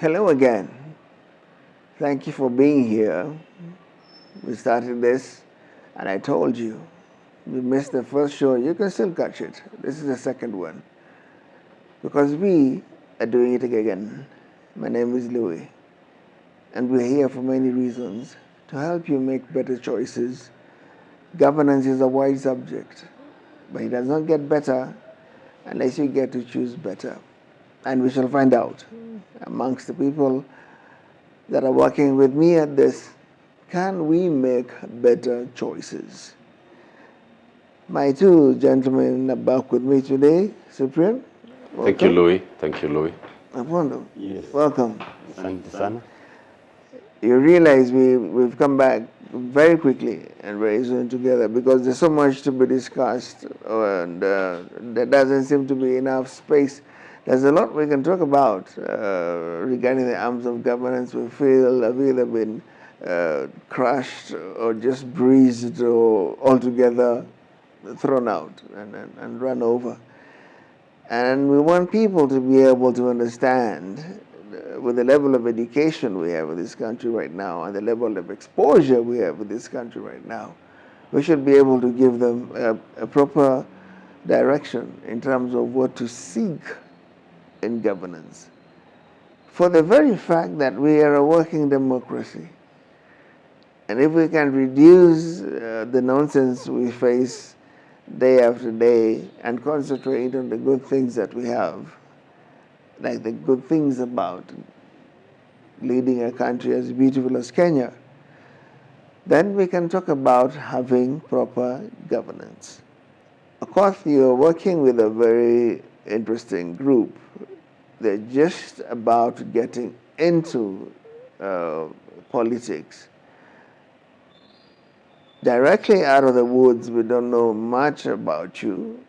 Hello again. Thank you for being here. We started this, and I told you, we missed the first show. You can still catch it. This is the second one. Because we are doing it again. My name is Louis, and we're here for many reasons to help you make better choices. Governance is a wide subject, but it does not get better unless you get to choose better. And we shall find out amongst the people that are working with me at this, can we make better choices? My two gentlemen are back with me today. Cyprian, welcome. Thank you, Louis. Thank you, Louis. Apondo, Yes. welcome. Asante sana. You realize we've come back very quickly and very soon together because there's so much to be discussed and there doesn't seem to be enough space. There's a lot we can talk about regarding the arms of governance. We feel have either been crushed or just breezed or altogether thrown out and run over. And we want people to be able to understand with the level of education we have in this country right now and the level of exposure we have in this country right now, we should be able to give them a proper direction in terms of what to seek in governance. For the very fact that we are a working democracy, and if we can reduce the nonsense we face day after day and concentrate on the good things that we have, like the good things about leading a country as beautiful as Kenya, then we can talk about having proper governance. Of course, you're working with a very interesting group. They're just about getting into politics. Directly out of the woods, we don't know much about you.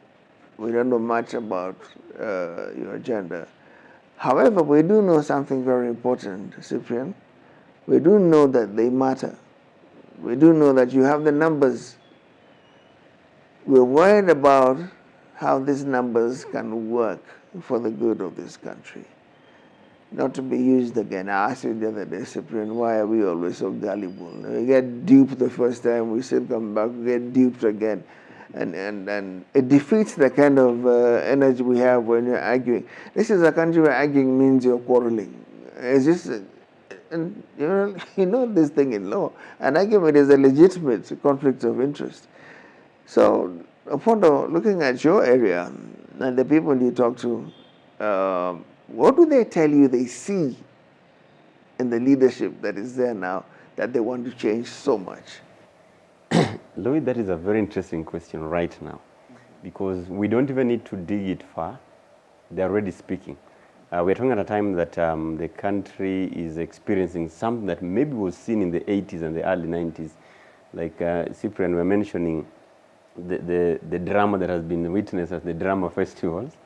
We don't know much about your agenda. However, we do know something very important, Cyprian. We do know that they matter. We do know that you have the numbers. We're worried about how these numbers can work for the good of this country, not to be used again. I asked you the other day, Cyprian, why are we always so gullible? We get duped the first time, we still come back, we get duped again. And it defeats the kind of energy we have when you're arguing. This is a country where arguing means you're quarreling. It's just, and you know this thing in law. An argument is a legitimate conflict of interest. So, Apondo, looking at your area and the people you talk to, what do they tell you they see in the leadership that is there now that they want to change so much? Louis, that is a very interesting question right now because we don't even need to dig it far. They're already speaking. We're talking at a time that the country is experiencing something that maybe was seen in the 80s and the early 90s. Like Cyprian were mentioning the drama that has been witnessed at the drama festivals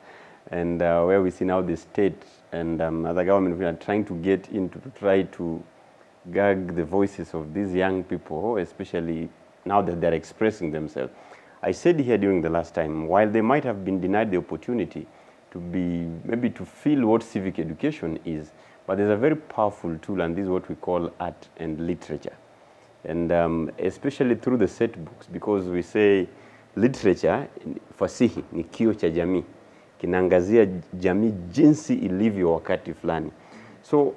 and where we see now the state and other government are trying to get into to try to gag the voices of these young people, especially now that they're expressing themselves. I said here during the last time, while they might have been denied the opportunity to be, maybe to feel what civic education is, but there's a very powerful tool, and this is what we call art and literature. And especially through the set books, because we say literature, fasihi, ni kioo cha jamii, kinaangazia jamii jinsi ilivyo wakati fulani. So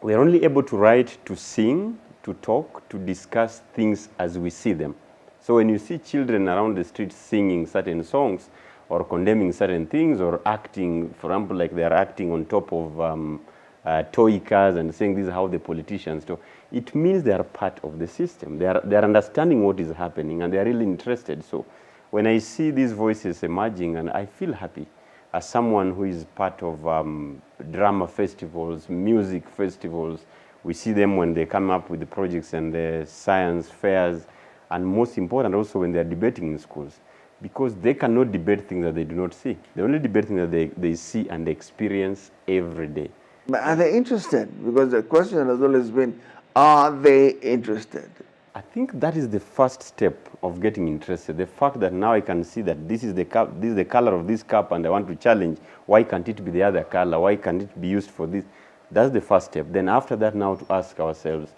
we are only able to write, to sing, to talk, to discuss things as we see them. So when you see children around the streets singing certain songs or condemning certain things or acting, for example, like they are acting on top of toy cars and saying this is how the politicians do, it means they are part of the system. They are understanding what is happening and they are really interested. So when I see these voices emerging, and I feel happy as someone who is part of drama festivals, music festivals. We see them when they come up with the projects and the science fairs, and most important also when they are debating in schools, because they cannot debate things that they do not see. They only debate things that they see and experience every day. But are they interested? Because the question has always been, are they interested? I think that is the first step of getting interested. The fact that now I can see that this is the cup, this is the color of this cup, and I want to challenge. Why can't it be the other color? Why can't it be used for this? That's the first step. Then after that, now to ask ourselves,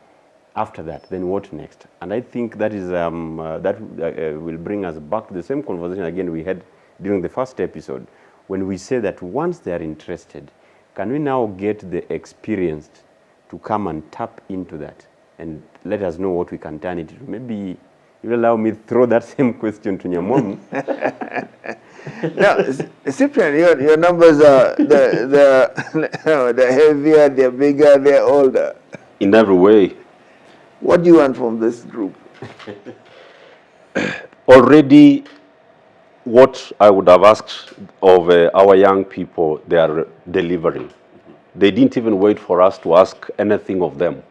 after that, then what next? And I think that is will bring us back to the same conversation again we had during the first episode, when we say that once they are interested, can we now get the experienced to come and tap into that and let us know what we can turn it into? Maybe you allow me to throw that same question to Nyamomu. Now, Cyprian, your numbers are they're heavier, they're bigger, they're older. In every way. What do you want from this group? Already, what I would have asked of our young people, they are delivering. They didn't even wait for us to ask anything of them.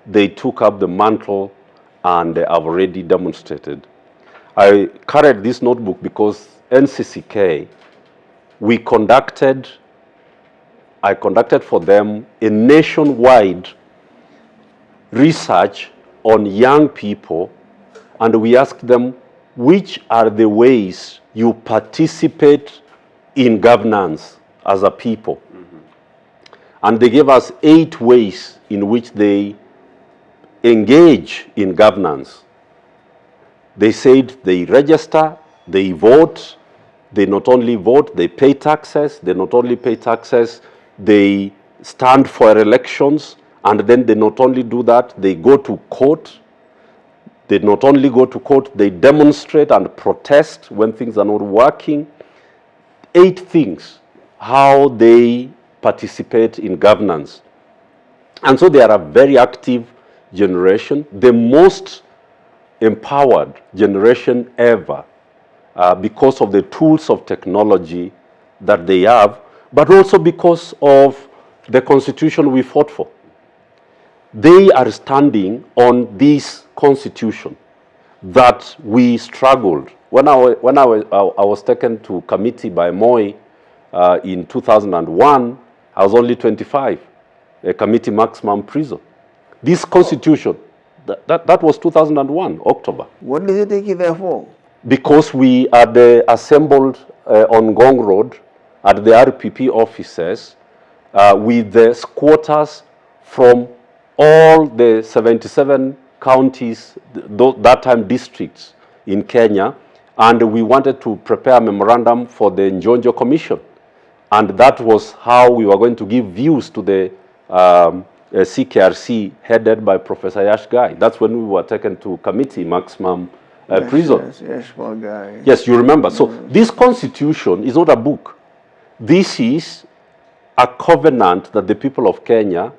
They took up the mantle and they have already demonstrated. I carried this notebook because NCCK, I conducted for them a nationwide research on young people, and we asked them, which are the ways you participate in governance as a people? Mm-hmm. And they gave us 8 ways in which they engage in governance. They said they register, they vote, they not only vote, they pay taxes, they not only pay taxes, they stand for elections, and then they not only do that, they go to court. They not only go to court, they demonstrate and protest when things are not working. 8 things, how they participate in governance. And so they are a very active generation, the most empowered generation ever, because of the tools of technology that they have, but also because of the constitution we fought for. They are standing on this constitution that we struggled. When I was taken to committee by Moi in 2001, I was only 25, a committee maximum prison. This constitution, that was 2001, October. What did they take you there for? Because we had assembled on Gong Road at the RPP offices with the squatters from all the 77 counties, that time districts in Kenya, and we wanted to prepare a memorandum for the Njonjo Commission. And that was how we were going to give views to the CKRC headed by Professor Yash Gai. That's when we were taken to committee maximum prison. Yes, poor guy. Yes, you remember. So this constitution is not a book. This is a covenant that the people of Kenya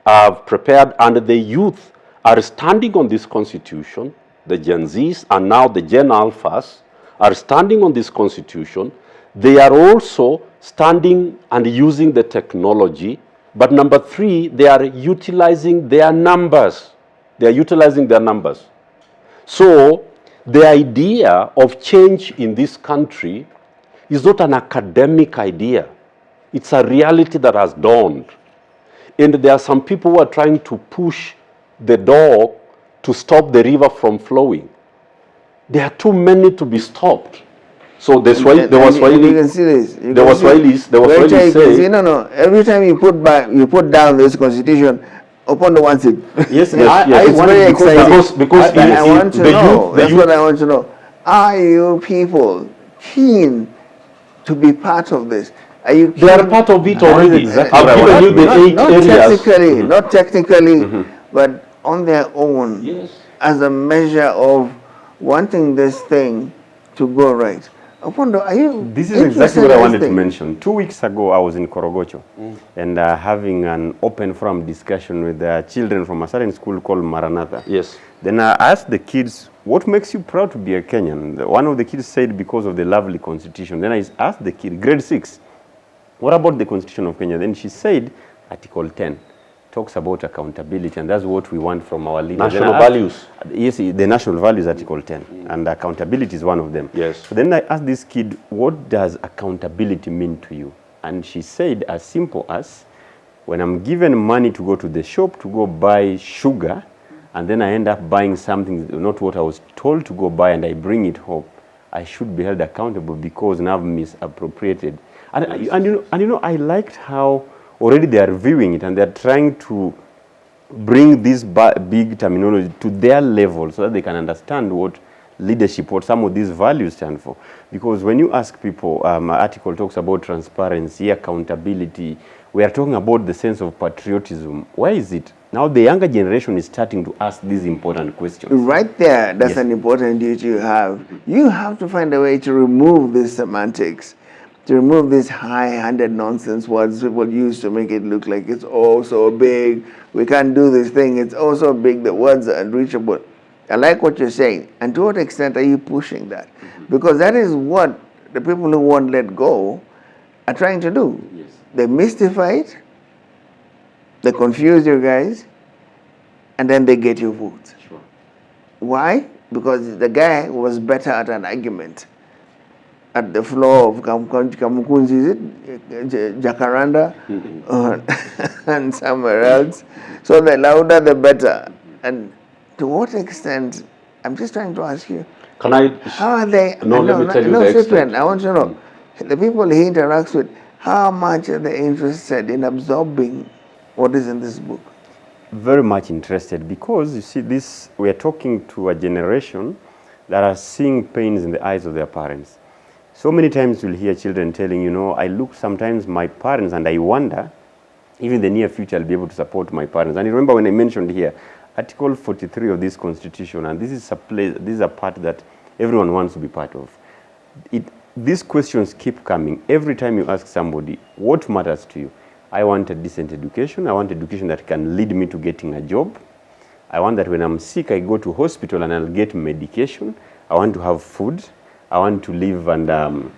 have prepared, and the youth are standing on this constitution. The Gen Zs and now the Gen Alphas are standing on this constitution. They are also standing and using the technology. But number 3, they are utilizing their numbers. They are utilizing their numbers. So the idea of change in this country is not an academic idea. It's a reality that has dawned. And there are some people who are trying to push the door to stop the river from flowing. There are too many to be stopped. So the Swahili, you can see this. There were Swahilis say, no. Every time you put down this constitution, upon the one seat. Yes, it's very exciting. Because I want to know. That's what I want to know. Are you people keen to be part of this? Are you keen? They are part of it already. Exactly. I've given you the 8 areas. Not technically, but on their own, Yes. as a measure of wanting this thing to go right. I wonder, are you This is exactly what I wanted to mention. 2 weeks ago, I was in Korogocho and having an open forum discussion with the children from a certain school called Maranatha. Yes. Then I asked the kids, what makes you proud to be a Kenyan? One of the kids said, because of the lovely constitution. Then I asked the kid, grade 6, what about the constitution of Kenya? Then she said, Article 10 talks about accountability, and that's what we want from our leaders. National values. Yes, the national values, Article 10, and accountability is one of them. Yes. So then I asked this kid, what does accountability mean to you? And she said, as simple as, when I'm given money to go to the shop to go buy sugar, and then I end up buying something not what I was told to go buy, and I bring it home, I should be held accountable because now I've misappropriated. And you know, I liked how already they are viewing it and they are trying to bring this big terminology to their level so that they can understand what leadership, what some of these values stand for. Because when you ask people, my article talks about transparency, accountability, we are talking about the sense of patriotism. Why is it? Now the younger generation is starting to ask these important questions. Right there, that's Yes. an important duty you have. You have to find a way to remove these semantics, to remove these high-handed nonsense words people use to make it look like it's all so big. We can't do this thing. It's all so big. The words are unreachable. I like what you're saying. And to what extent are you pushing that? Because that is what the people who won't let go are trying to do. Yes. They mystify it, they confuse you guys, and then they get your votes. Sure. Why? Because the guy was better at an argument. At the floor of Kamukunzi, is it? Jacaranda, and somewhere else. So the louder the better. And to what extent, I'm just trying to ask you, Can I? how are they? No, let me tell you the Cyprian, extent. I want to know, the people he interacts with, how much are they interested in absorbing what is in this book? Very much interested, because you see, this, we are talking to a generation that are seeing pains in the eyes of their parents. So many times you'll hear children telling, you know, I look sometimes my parents and I wonder if in the near future I'll be able to support my parents. And you remember when I mentioned here Article 43 of this constitution, and this is a place, this is a part that everyone wants to be part of. These questions keep coming every time you ask somebody, what matters to you? I want a decent education. I want education that can lead me to getting a job. I want that when I'm sick, I go to hospital and I'll get medication. I want to have food. I want to live under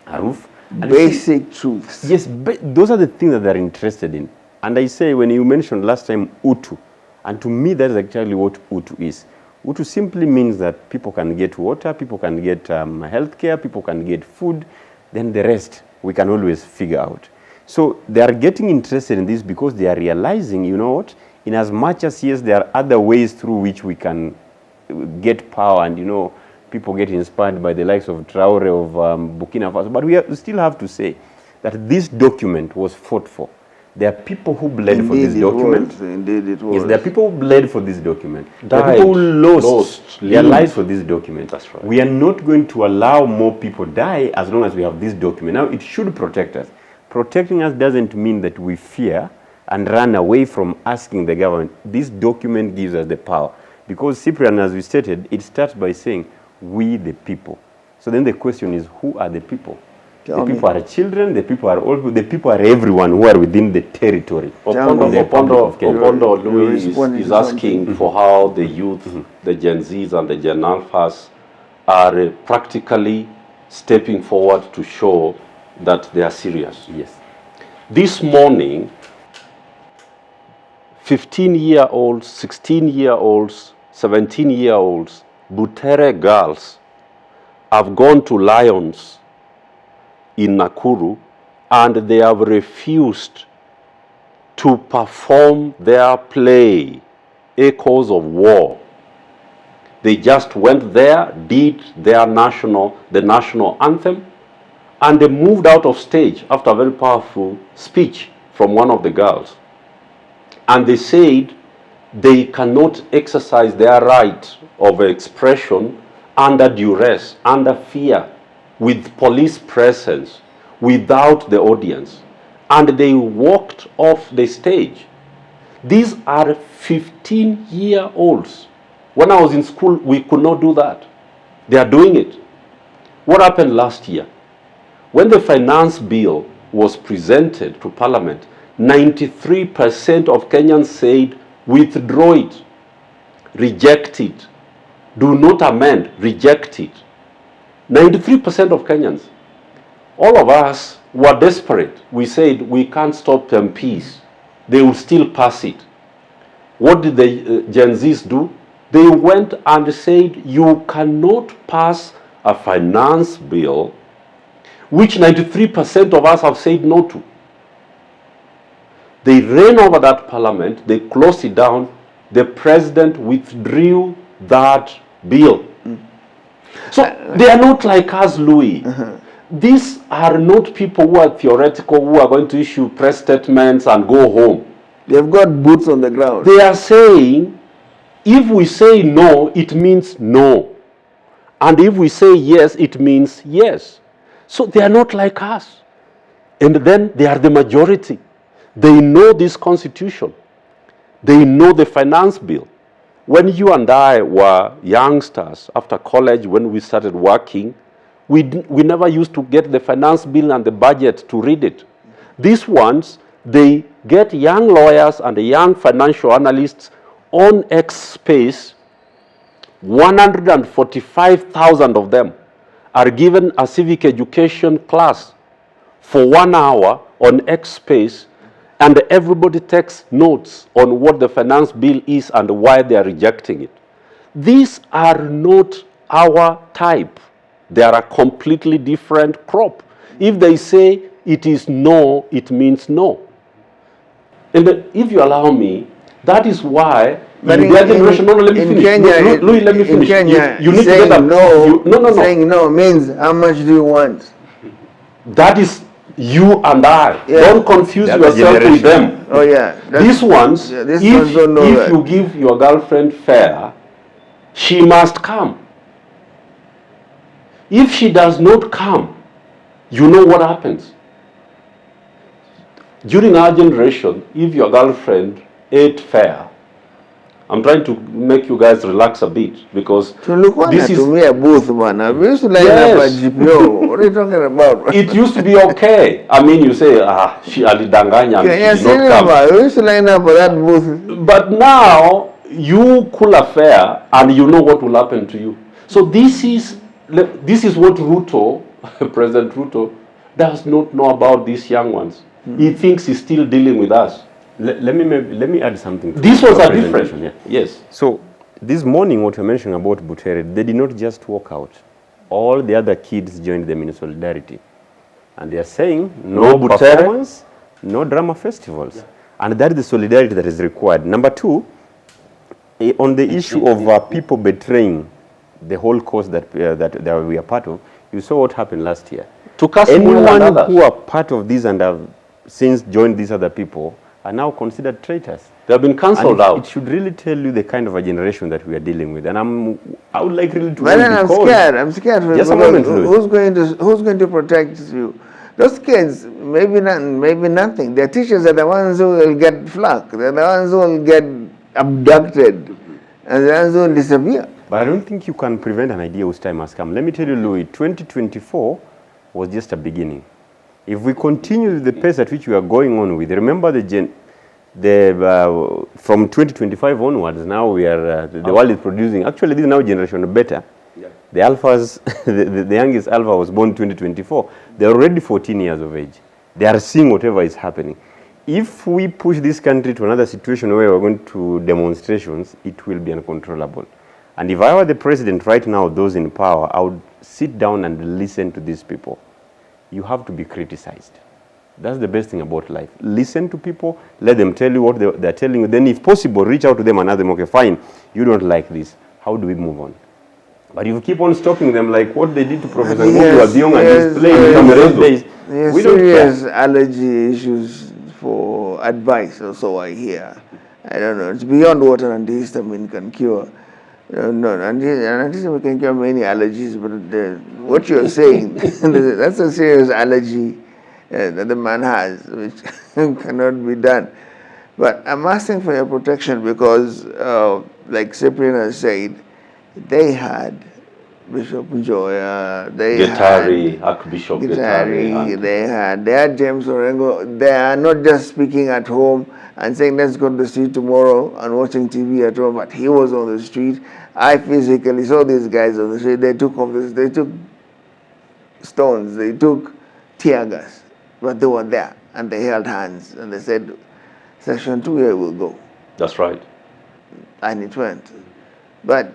a roof. And Basic truths. yes, those are the things that they're interested in. And I say, when you mentioned last time Utu, and to me that is actually what Utu is. Utu simply means that people can get water, people can get health care, people can get food, then the rest we can always figure out. So they are getting interested in this because they are realizing, you know what, in as much as, yes, there are other ways through which we can get power, and, you know, people get inspired by the likes of Traore of Burkina Faso, but we still have to say that this document was fought for. There are people who bled for this document. Indeed it was. Yes, there are people who bled for this document. There are Died, people who lost their lived. lives for this document. That's right. We are not going to allow more people die as long as we have this document. Now, it should protect us. Protecting us doesn't mean that we fear and run away from asking the government. This document gives us the power. Because Cyprian, as we stated, it starts by saying, we the people. So then the question is, who are the people? Tell The me. people are children, the people are old, the people are everyone who are within the territory. Opondo, of the Republic of Kenya. Opondo Louis responding is to asking for how the youth, the Gen Zs and the Gen Alphas are practically stepping forward to show that they are serious. Yes. This morning, 15-year-olds, 16-year-olds, 17-year-olds, Butere girls have gone to Lions in Nakuru, and they have refused to perform their play, Echoes of War. They just went there, did the national anthem, and they moved out of stage after a very powerful speech from one of the girls. And they said they cannot exercise their right of expression under duress, under fear, with police presence, without the audience. And they walked off the stage. These are 15-year-olds. When I was in school, we could not do that. They are doing it. What happened last year? When the finance bill was presented to Parliament, 93% of Kenyans said, withdraw it, reject it, do not amend, reject it. 93% of Kenyans. All of us were desperate. We said, we can't stop MPs. They will still pass it. What did the Gen Zs do? They went and said, you cannot pass a finance bill which 93% of us have said no to. They ran over that parliament, they closed it down, the president withdrew that bill. So they are not like us, Louis. These are not people who are theoretical, who are going to issue press statements and go home. They've got boots on the ground. They are saying, if we say no, it means no. And if we say yes, it means yes. So they are not like us. And then they are the majority. They know this constitution. They know the finance bill. When you and I were youngsters after college, when we started working, we never used to get the finance bill and the budget to read it. These ones, they get young lawyers and young financial analysts on X space. 145,000 of them are given a civic education class for 1 hour on X space, and everybody takes notes on what the finance bill is and why they are rejecting it. These are not our type. They are a completely different crop. If they say it is no, it means no. And if you allow me, that is why But in their generation, let me finish. Kenya, Louis, let me finish. In Kenya, you need to get saying no, no. Saying no means how much do you want? That is you and I. Yeah. Don't confuse yourself with them. Oh yeah. These ones, These if, ones don't know if that. you give your girlfriend fare, she must come. If she does not come, you know what happens. During our generation, if your girlfriend ate fare, I'm trying to make you guys relax a bit because this is to me a booth, man. We used to line up at GPO. What are you talking about? It used to be okay. I mean, you say, she alidanganya and she did not come. We used to line up at that booth. But now, you cool a fare and you know what will happen to you. So this is what Ruto, President Ruto, does not know about these young ones. He thinks he's still dealing with us. Let me add something to these ones are different. Yeah. Yes. So this morning, what you're mentioning about Butere, they did not just walk out. All the other kids joined them in solidarity, and they are saying no performance, no drama festivals, and that is the solidarity that is required. Number two, on the issue of people betraying the whole cause that we are part of, you saw what happened last year. Anyone who are part of this and have since joined these other people are now considered traitors. They have been cancelled out. It should really tell you the kind of a generation that we are dealing with. And I would like really to know I'm scared. Just a moment, who's going to protect you? Those kids, maybe nothing. Their teachers are the ones who will get flack. They're the ones who will get abducted. And the ones who will disappear. But I don't think you can prevent an idea whose time has come. Let me tell you, Louis, 2024 was just a beginning. If we continue the pace at which we are going on with, remember from 2025 onwards, now we are, the world is producing, actually this is now generation better. Yeah. The alphas, the youngest alpha was born 2024. They're already 14 years of age. They are seeing whatever is happening. If we push this country to another situation where we're going to demonstrations, it will be uncontrollable. And if I were the president right now, those in power, I would sit down and listen to these people. You have to be criticized. That's the best thing about life. Listen to people, let them tell you what they're telling you. Then if possible, reach out to them and ask them, okay, fine, you don't like this. How do we move on? But if you keep on stopping them like what they did to Professor Ngugi was young and he's playing those days, we don't care. Serious allergy issues for advice, or so I hear. I don't know. It's beyond what an antihistamine can cure. No, antihistamine can cure many allergies, but what you're saying, that's a serious allergy that the man has, which cannot be done. But I'm asking for your protection because, like Cyprian has said, they had Bishop Njoya, they had Archbishop Gitari, they had James Orengo. They are not just speaking at home and saying, let's go to the street tomorrow and watching TV at home, but he was on the street. I physically saw these guys on the street. They took stones, they took tear gas, but they were there and they held hands and they said, Section 2 here will go. That's right. And it went. But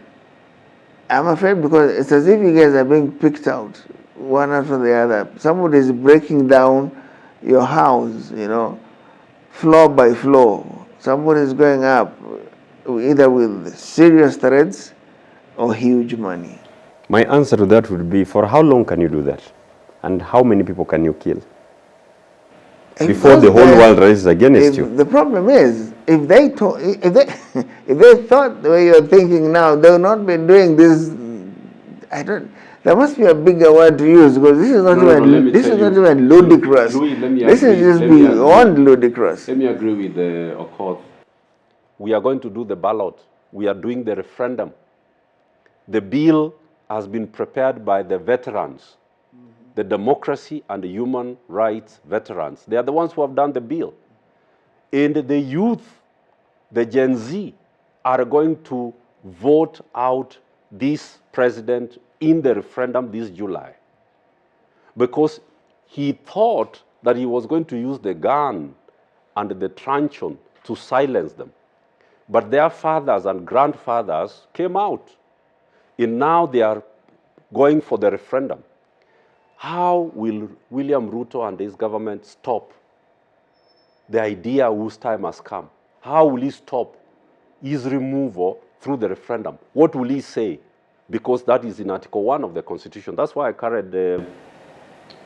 I'm afraid because it's as if you guys are being picked out, one after the other. Somebody is breaking down your house, floor by floor. Somebody is going up either with serious threats or huge money. My answer to that would be, for how long can you do that? And how many people can you kill If before those the whole guys- world rises against if you? The problem is, if they if they thought the way you're thinking now, they would not be doing this. I don't. There must be a bigger word to use, because this is not this is not even ludicrous. Louis, let me This is agree- just let me beyond ludicrous. Let me agree with Okoth. We are going to do the ballot. We are doing the referendum. The bill has been prepared by the veterans, the democracy and the human rights veterans. They are the ones who have done the bill. And the youth, the Gen Z, are going to vote out this president in the referendum this July. Because he thought that he was going to use the gun and the truncheon to silence them. But their fathers and grandfathers came out. And now they are going for the referendum. How will William Ruto and his government stop the idea whose time has come? How will he stop his removal through the referendum? What will he say? Because that is in Article 1 of the Constitution. That's why I carried the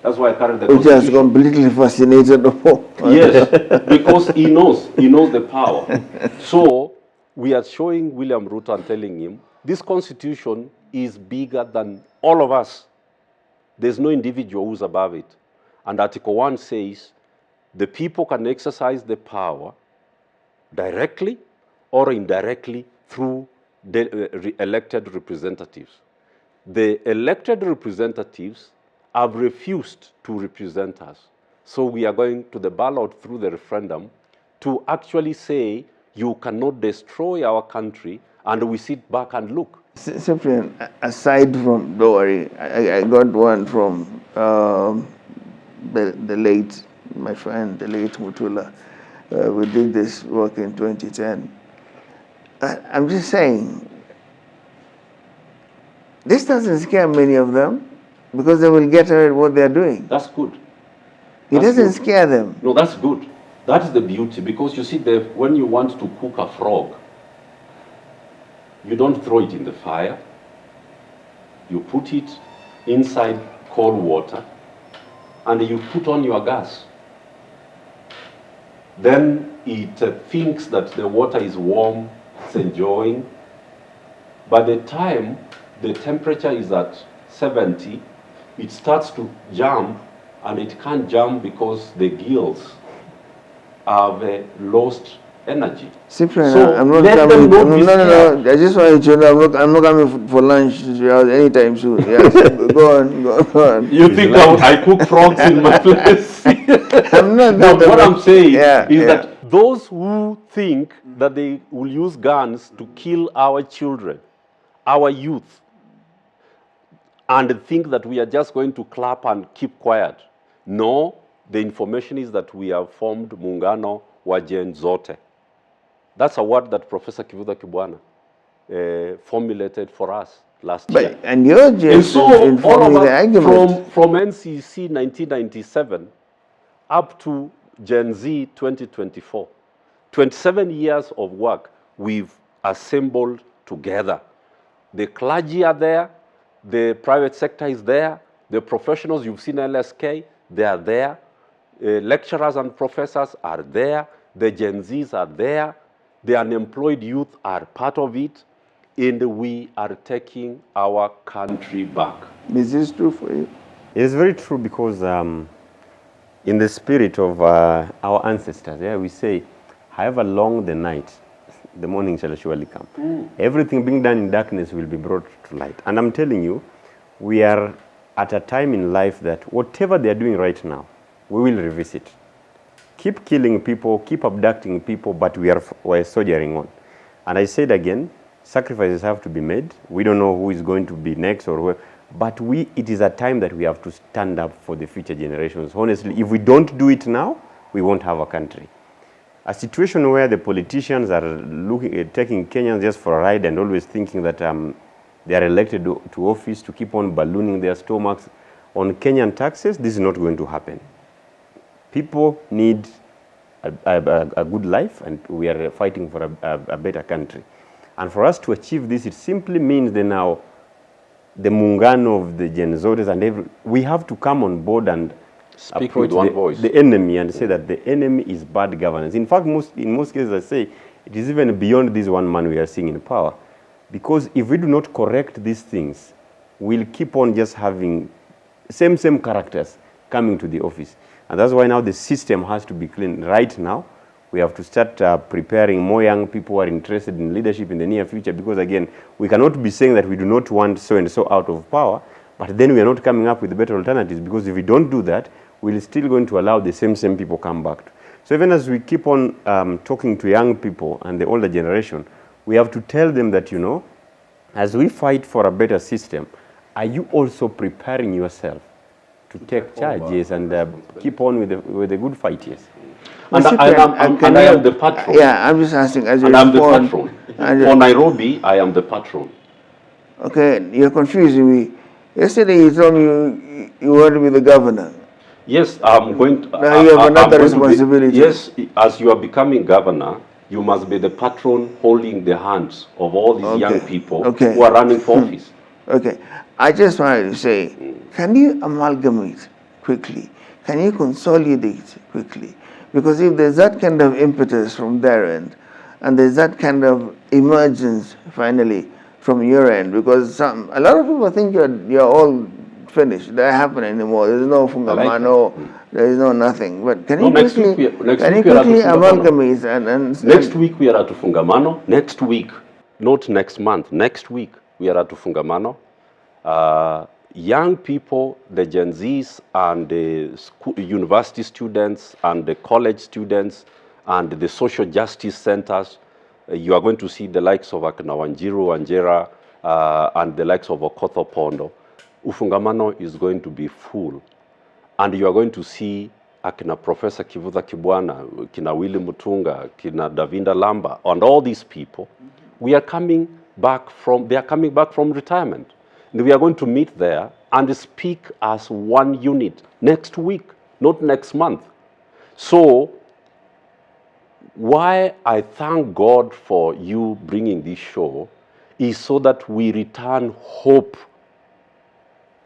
Which has Constitution. completely fascinated the whole. Yes, because he knows the power. So we are showing William Ruto and telling him, this Constitution is bigger than all of us. There's no individual who's above it. And Article 1 says the people can exercise the power directly or indirectly through the elected representatives. The elected representatives have refused to represent us. So we are going to the ballot through the referendum to actually say you cannot destroy our country, and we sit back and look. Cyprian, aside from, don't worry, I got one from the late, my friend, the late Mutula. We did this work in 2010. I'm just saying, this doesn't scare many of them, because they will get at what they're doing. That's good. It That's doesn't good. scare them. No, that's good. That is the beauty, because you see, when you want to cook a frog, you don't throw it in the fire. You put it inside cold water, and you put on your gas. Then it thinks that the water is warm, it's enjoying. By the time the temperature is at 70, it starts to jump, and it can't jump because the gills have lost energy. Cyprian, So I'm not let coming. them not be No. I just want you to know, I'm not coming for lunch to your house anytime soon. Yes, go on. You think I cook frogs in my place? I'm not. Now, what I'm saying is that that those who think that they will use guns to kill our children, our youth, and think that we are just going to clap and keep quiet. No, the information is that we have formed Muungano wa Gen Zote. That's a word that Professor Kivuta Kibwana formulated for us last year. and you're And just so informing all of the us, argument. from NCC 1997 up to Gen Z 2024, 27 years of work we've assembled together. The clergy are there, the private sector is there, the professionals, you've seen LSK, they are there, lecturers and professors are there, the Gen Zs are there, the unemployed youth are part of it, and we are taking our country back. Is this true for you? It is very true, because in the spirit of our ancestors, we say, however long the night, the morning shall surely come. Everything being done in darkness will be brought to light. And I'm telling you, we are at a time in life that whatever they are doing right now, we will revisit. Keep killing people, keep abducting people, but we're soldiering on. And I said again, sacrifices have to be made. We don't know who is going to be next or where, but it is a time that we have to stand up for the future generations. Honestly, if we don't do it now, we won't have a country. A situation where the politicians are taking Kenyans just for a ride and always thinking that they are elected to office to keep on ballooning their stomachs on Kenyan taxes, this is not going to happen. People need a good life, and we are fighting for a better country. And for us to achieve this, it simply means that now the Muungano of the Gen Zs and we have to come on board and Speak approach with one voice. the enemy and say that the enemy is bad governance. In fact, in most cases, I say it is even beyond this one man we are seeing in power. Because if we do not correct these things, we'll keep on just having same characters coming to the office. And that's why now the system has to be clean. Right now, we have to start preparing more young people who are interested in leadership in the near future, because again, we cannot be saying that we do not want so-and-so out of power, but then we are not coming up with better alternatives, because if we don't do that, we're still going to allow the same people come back. So even as we keep on talking to young people and the older generation, we have to tell them that, you know, as we fight for a better system, are you also preparing yourself to take charge, yes, and keep on with the good fight, yes? And I am the patron. Yeah, I'm just asking as you And I'm the respond. patron. For Nairobi, I am the patron. Okay, you're confusing me. Yesterday you told me you want to be the governor. Yes, I'm going to. Now you have another responsibility. Yes, as you are becoming governor, you must be the patron holding the hands of all these young people who are running for office. Okay, I just wanted to say, can you amalgamate quickly? Can you consolidate quickly? Because if there's that kind of impetus from their end, and there's that kind of emergence finally from your end, because a lot of people think you're all finished. That happen anymore. There's no fungamano. There is no nothing. But can you quickly amalgamate and next week we are at Fungamano. Next week, not next month. Next week we are at Fungamano. Young people, the Gen Zs and the university students and the college students and the social justice centers, you are going to see the likes of Akinawanjiru, Anjera, and the likes of Okotho Pondo. Ufungamano is going to be full. And you are going to see Akina Professor Kivutha Kibwana, Kina Willy Mutunga, Kina Davinda Lamba, and all these people. They are coming back from retirement. And we are going to meet there and speak as one unit next week, not next month. So, why I thank God for you bringing this show is so that we return hope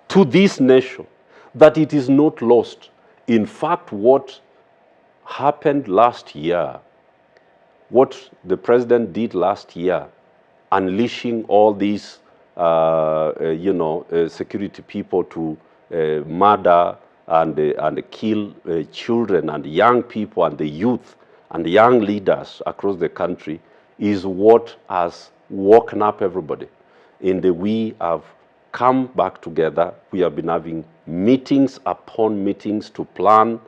to this nation, that it is not lost. In fact, what happened last year, what the president did last year, unleashing all these security people to murder and kill children and young people and the youth and the young leaders across the country, is what has woken up everybody. We have come back together. We have been having meetings upon meetings to plan.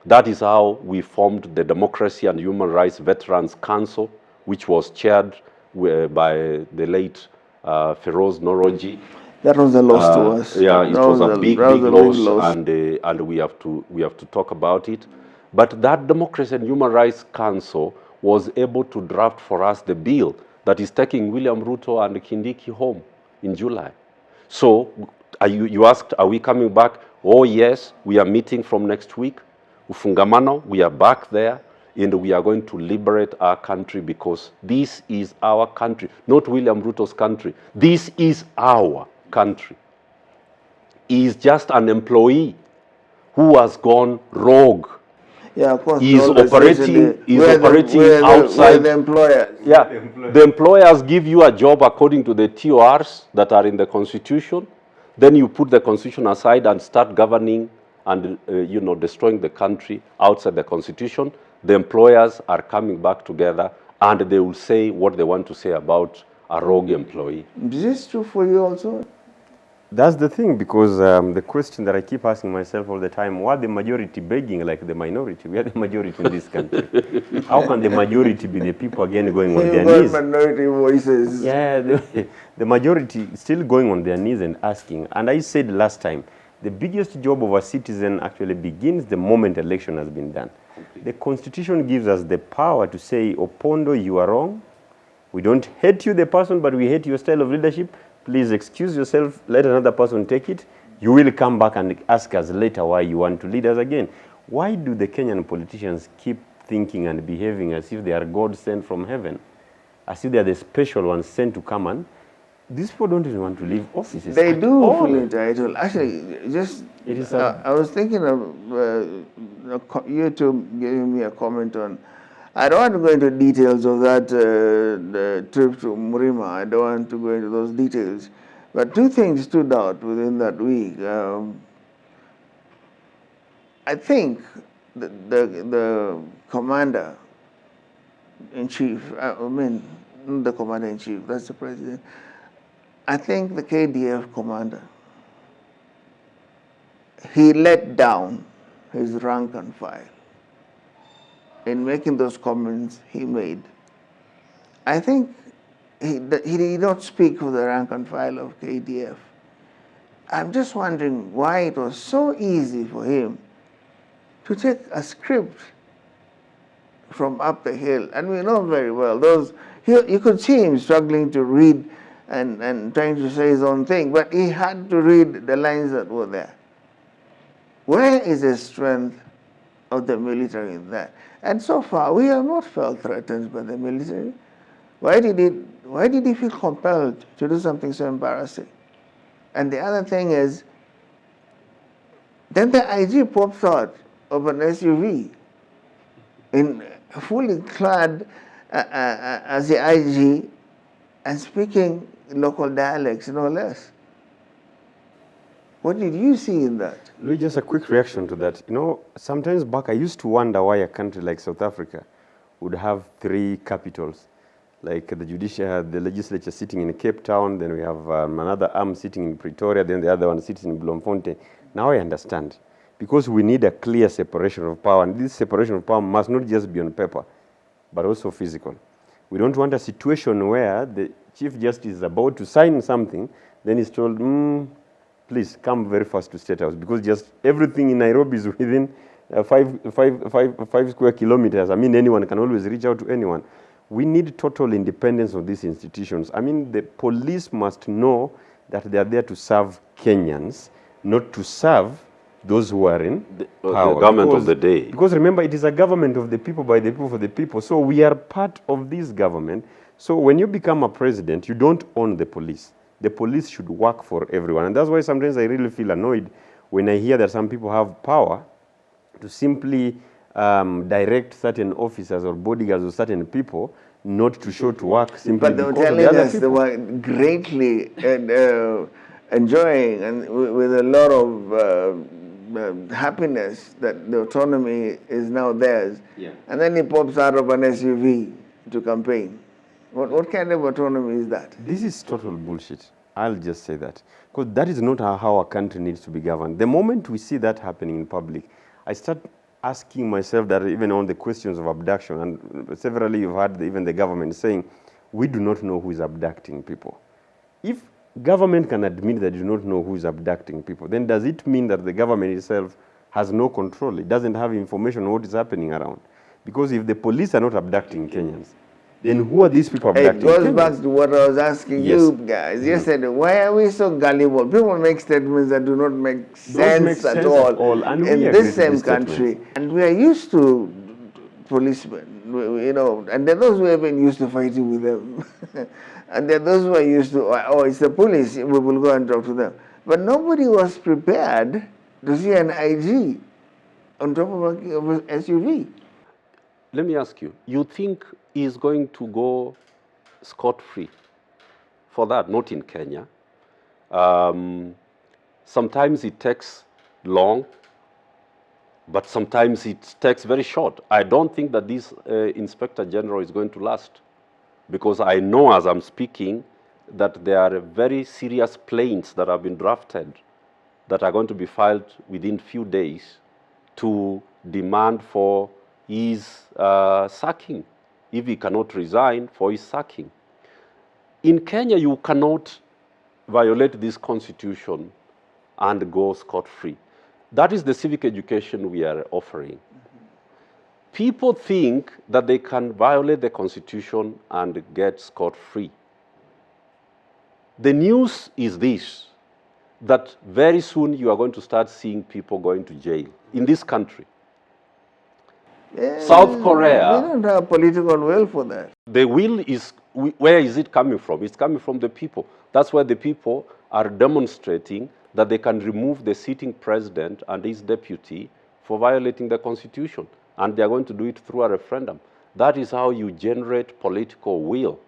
That is how we formed the Democracy and Human Rights Veterans Council, which was chaired by the late Feroz Noroji. That was a loss to us. Yeah, it was a big loss, and we have to talk about it. But that Democracy and Human Rights Council was able to draft for us the bill that is taking William Ruto and Kindiki home in July. So you asked, are we coming back? Oh yes, we are meeting from next week. Ufungamano, we are back there, and we are going to liberate our country, because this is our country, not William Ruto's country. This is our country. He is just an employee who has gone rogue. Yeah, of course. He is operating outside. The employers. Yeah, the employers give you a job according to the TORs that are in the Constitution. Then you put the Constitution aside and start governing and destroying the country outside the Constitution. The employers are coming back together, and they will say what they want to say about a rogue employee. Is this true for you also? That's the thing, because the question that I keep asking myself all the time, why the majority begging like the minority? We are the majority in this country. How can the majority be the people again going on their knees? Minority voices. Yeah, the majority still going on their knees and asking. And I said last time, the biggest job of a citizen actually begins the moment election has been done. The Constitution gives us the power to say, Opondo, you are wrong. We don't hate you, the person, but we hate your style of leadership. Please excuse yourself, let another person take it. You will come back and ask us later why you want to lead us again. Why do the Kenyan politicians keep thinking and behaving as if they are God sent from heaven? As if they are the special ones sent to come and these people don't even want to leave offices. They at do all. feel entitled. Actually, just It is I was thinking of you two giving me a comment on. I don't want to go into details of that the trip to Murima. I don't want to go into those details. But two things stood out within that week. I think the commander in chief, I mean, not the commander in chief, that's the president. I think the KDF commander, he let down his rank and file in making those comments he made. I think he did not speak for the rank and file of KDF. I'm just wondering why it was so easy for him to take a script from up the hill. And we know very well, you could see him struggling to read and trying to say his own thing, but he had to read the lines that were there. Where is the strength of the military in that? And so far, we have not felt threatened by the military. Why did he feel compelled to do something so embarrassing? And the other thing is, then the IG pops out of an SUV in fully clad as the IG and speaking local dialects, no less. What did you see in that? Louis, just a quick reaction to that. You know, sometimes back I used to wonder why a country like South Africa would have three capitals, like the legislature sitting in Cape Town, then we have another arm sitting in Pretoria, then the other one sits in Bloemfontein. Now I understand. Because we need a clear separation of power, and this separation of power must not just be on paper, but also physical. We don't want a situation where the Chief Justice is about to sign something, then he's told, please come very fast to State House, because just everything in Nairobi is within 5 square kilometers. I mean, anyone can always reach out to anyone. We need total independence of these institutions. I mean, the police must know that they are there to serve Kenyans, not to serve those who are in power. The government of the day. Because remember, it is a government of the people, by the people, for the people. So we are part of this government. So when you become a president, you don't own the police. The police should work for everyone. And that's why sometimes I really feel annoyed when I hear that some people have power to simply direct certain officers or bodyguards or certain people not to show to work simply but they were because of telling the other us people. they were greatly enjoying and with a lot of happiness that the autonomy is now theirs. Yeah. And then he pops out of an SUV to campaign. What kind of autonomy is that? This is total bullshit. I'll just say that. Because that is not how a country needs to be governed. The moment we see that happening in public, I start asking myself that even on the questions of abduction, and severally you've heard even the government saying, we do not know who is abducting people. If government can admit that you do not know who is abducting people, then does it mean that the government itself has no control? It doesn't have information on what is happening around. Because if the police are not abducting Kenyans, then who are these people abducting? It goes Kenyans? back to what I was asking you guys yesterday. Why are we so gullible? People make statements that do not make sense at all And in we this agree to same these country. statements. And we are used to policemen, you know, and there are those who have been used to fighting with them. And there are those who are used to, oh, it's the police, we will go and talk to them. But nobody was prepared to see an IG on top of an SUV. Let me ask you, you think he's going to go scot-free for that? Not in Kenya. Sometimes it takes long, but sometimes it takes very short. I don't think that this Inspector General is going to last, because I know as I'm speaking that there are very serious plaints that have been drafted that are going to be filed within few days to demand for his sacking, if he cannot resign, for his sacking. In Kenya, you cannot violate this constitution and go scot-free. That is the civic education we are offering. People think that they can violate the constitution and get scot-free. The news is this, that very soon you are going to start seeing people going to jail in this country. South Korea. We don't have political will for that. The will is, where is it coming from? It's coming from the people. That's why the people are demonstrating that they can remove the sitting president and his deputy for violating the constitution. And they are going to do it through a referendum. That is how you generate political will.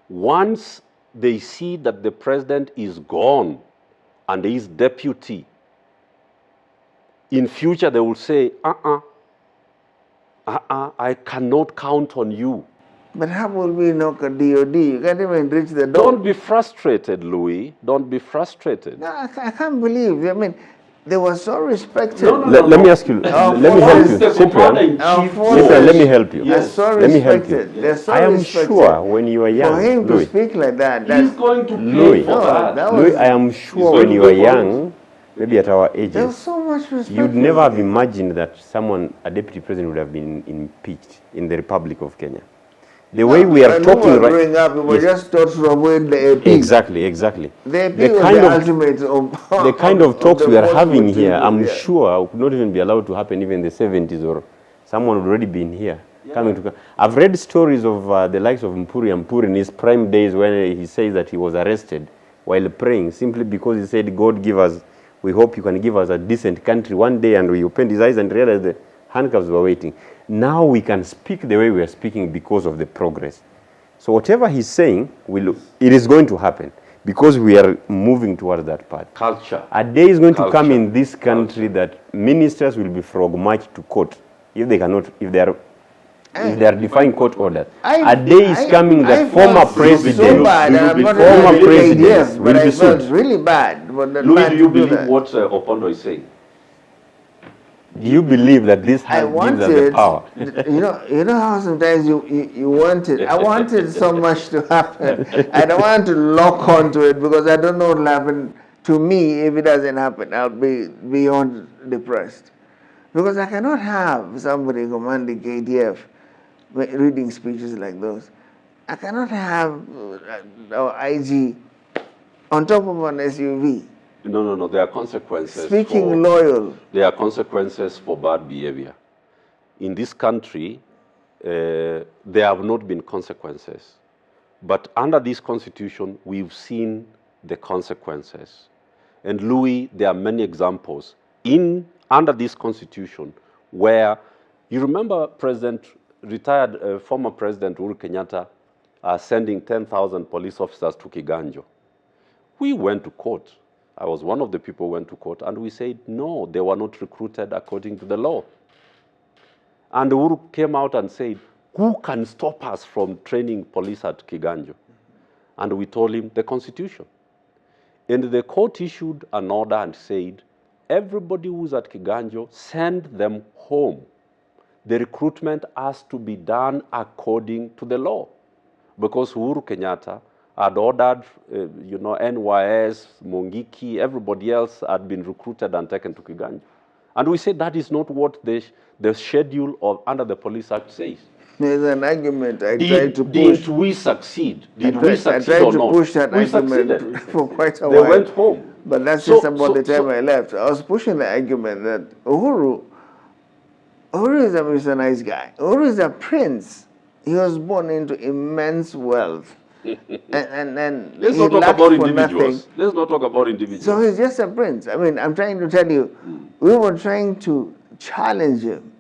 Once they see that the president is gone and his deputy, in future they will say, I cannot count on you. But how will we knock a DOD? You can't even reach the door. Don't be frustrated, Louis. Don't be frustrated. No, I can't believe. I mean, they were so respected. Let me ask you. Let me help you, Cyprian. Cyprian, let me help you. They're so Let me help you. respected. They're so I am respected. sure when you are young, For him to Louis, speak like that, He's going to pay Louis. for that. that Louis, was, I am sure going when to you were pay for young, maybe at our there was ages, so much respect. you'd never have imagined that someone, a deputy president, would have been impeached in the Republic of Kenya. The way we are When talking we were right growing up, we were Yes. just taught to avoid the AP. Exactly, exactly. The AP The was kind the of- ultimate of The kind of talks the we are most having here, material, I'm yeah. sure would not even be allowed to happen even in the 70s, or someone would already been here. Coming to. I've read stories of the likes of Mpuri in his prime days when he says that he was arrested while praying simply because he said, God give us, we hope you can give us a decent country one day, and we opened his eyes and realized the handcuffs were waiting. Now we can speak the way we are speaking because of the progress. So whatever he's saying, it is going to happen because we are moving towards that path. Culture. A day is going to come Culture. in this country that ministers will be frog marched to court if they cannot, if they are defying court orders. A day is coming that former presidents, So bad, and I'm not former even presidents ADF, will but I be felt sued. really bad for the Louis, man do to you do believe that. what Opondo is saying? Do you believe that this I gives us the wanted, power? you know how sometimes you want it. I wanted so much to happen. I don't want to lock onto it because I don't know what will happen to me if it doesn't happen. I'll be beyond depressed. Because I cannot have somebody commanding KDF reading speeches like those. I cannot have our IG on top of an SUV No. There are consequences. speaking loyal. There are consequences for bad behavior. In this country, there have not been consequences. But under this constitution, we've seen the consequences. And Louis, there are many examples under this constitution where, you remember retired former President Uhuru Kenyatta sending 10,000 police officers to Kiganjo. We went to court. I was one of the people who went to court, and we said, no, they were not recruited according to the law. And Uhuru came out and said, who can stop us from training police at Kiganjo? And we told him the Constitution. And the court issued an order and said, everybody who's at Kiganjo, send them home. The recruitment has to be done according to the law. Because Uhuru Kenyatta had ordered, NYS, Mungiki, everybody else had been recruited and taken to Kiganjo. And we said that is not what the schedule under the Police Act says. There's an argument I tried to push. Did we succeed? Did we succeed I or tried to not? push that we argument succeeded. for quite a They while. went home. But that's just about the time I left. I was pushing the argument that Uhuru is a Mr. Nice guy. Uhuru is a prince. He was born into immense wealth. and Let's he not talk lacked about for individuals. nothing. Let's not talk about individuals. So he's just a prince. I mean, I'm trying to tell you, we were trying to challenge him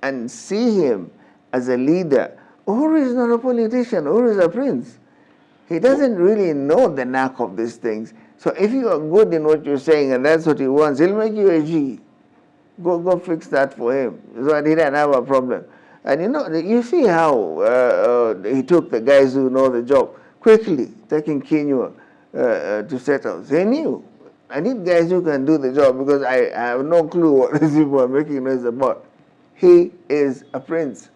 and see him as a leader. Uhuru is not a politician. Uhuru is a prince. He doesn't really know the knack of these things. So if you are good in what you're saying and that's what he wants, he'll make you a G. Go fix that for him. So that he doesn't have a problem. And you see how he took the guys who know the job quickly, taking Kenya to settle. He knew. I need guys who can do the job because I have no clue what these people are making noise about. He is a prince.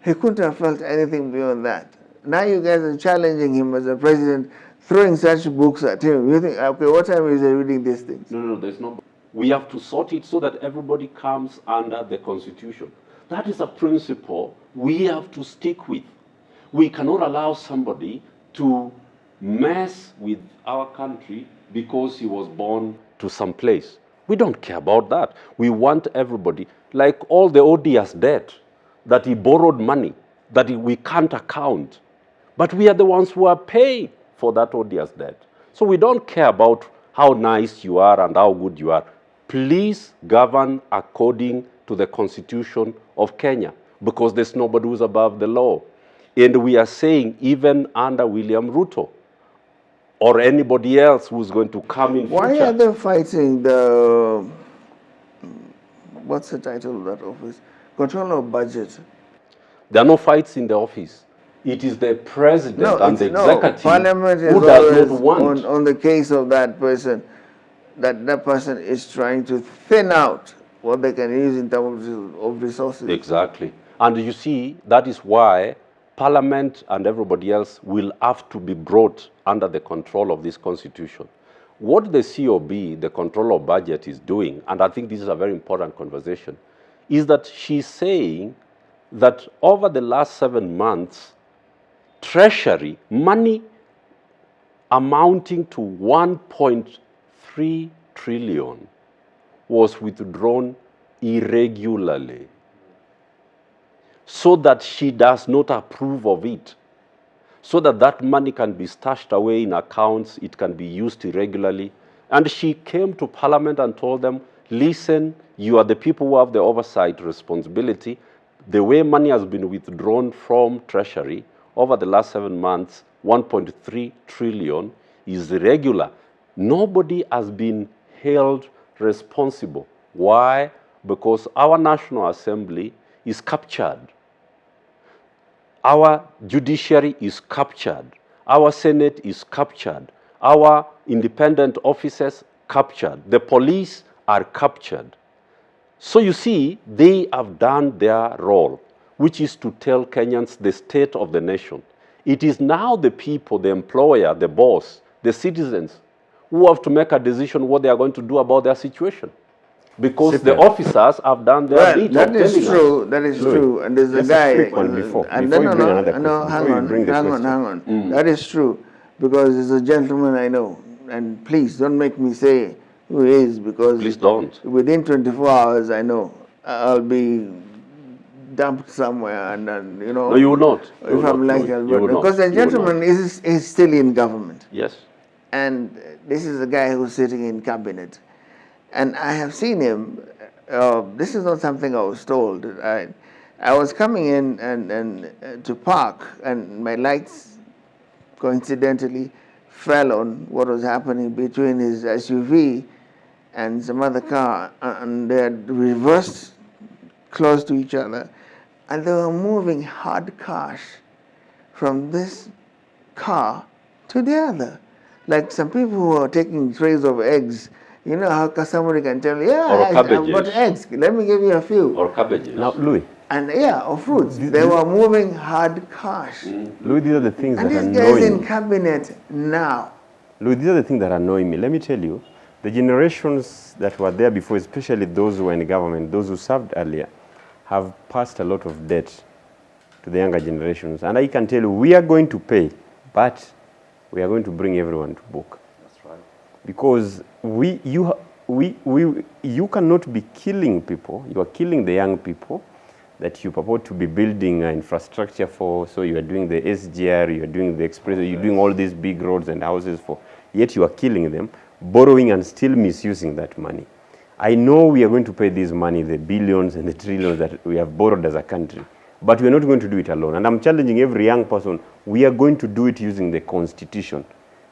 He couldn't have felt anything beyond that. Now you guys are challenging him as a president, throwing such books at him. You think, okay, what time is he reading these things? No, there's no. We have to sort it so that everybody comes under the Constitution. That is a principle we have to stick with. We cannot allow somebody to mess with our country because he was born to some place. We don't care about that. We want everybody, like all the odious debt, that he borrowed money, that we can't account. But we are the ones who are paying for for that odious debt. So we don't care about how nice you are and how good you are. Please govern according to the Constitution of Kenya, because there's nobody who's above the law. And we are saying even under William Ruto or anybody else who's going to come in Why future. are they fighting the, what's the title of that office? Controller of Budget. There are no fights in the office. It is the president and the executive Parliament is who does always not want. on the case of that person, that person is trying to thin out what they can use in terms of resources. Exactly. And you see, that is why Parliament and everybody else will have to be brought under the control of this constitution. What the COB, the Controller of Budget, is doing, and I think this is a very important conversation, is that she's saying that over the last 7 months, Treasury money amounting to 1.3 trillion was withdrawn irregularly, so that she does not approve of it, so that that money can be stashed away in accounts, it can be used irregularly. And she came to Parliament and told them, listen, you are the people who have the oversight responsibility. The way money has been withdrawn from Treasury over the last 7 months, 1.3 trillion, is irregular. Nobody has been held responsible. Why? Because our National Assembly is captured. Our judiciary is captured. Our Senate is captured. Our independent officers captured. The police are captured. So you see, they have done their role, which is to tell Kenyans the state of the nation. It is now the people, the employer, the boss, the citizens, who have to make a decision what they are going to do about their situation. Because the officers have done their bit. That is true. That is true. And there's a guy. Before you bring another question, hang on. That is true, because there's a gentleman I know, and please don't make me say who he is, because Please don't. Within 24 hours, I know I'll be dumped somewhere, and you know. No, you will not. If I'm like Alberto, because the gentleman is still in government. Yes. And this is a guy who's sitting in cabinet. And I have seen him, this is not something I was told. I was coming in and to park, and my lights coincidentally fell on what was happening between his SUV and some other car, and they had reversed close to each other, and they were moving hard cash from this car to the other. Like some people who are taking trays of eggs. You know how somebody can tell you, I've got eggs, let me give you a few. Or cabbages. Now, Louis. And or fruits. They were moving hard cash. Louis, these are the things that annoy me. And this guy is in cabinet now. Louis, these are the things that annoy me. Let me tell you, the generations that were there before, especially those who were in government, those who served earlier, have passed a lot of debt to the younger generations. And I can tell you, we are going to pay, but we are going to bring everyone to book. Because you cannot be killing people. You are killing the young people that you purport to be building infrastructure for. So you are doing the SGR, you are doing the express, you are doing all these big roads and houses for. Yet you are killing them, borrowing and still misusing that money. I know we are going to pay this money, the billions and the trillions that we have borrowed as a country, but we are not going to do it alone. And I'm challenging every young person, we are going to do it using the Constitution.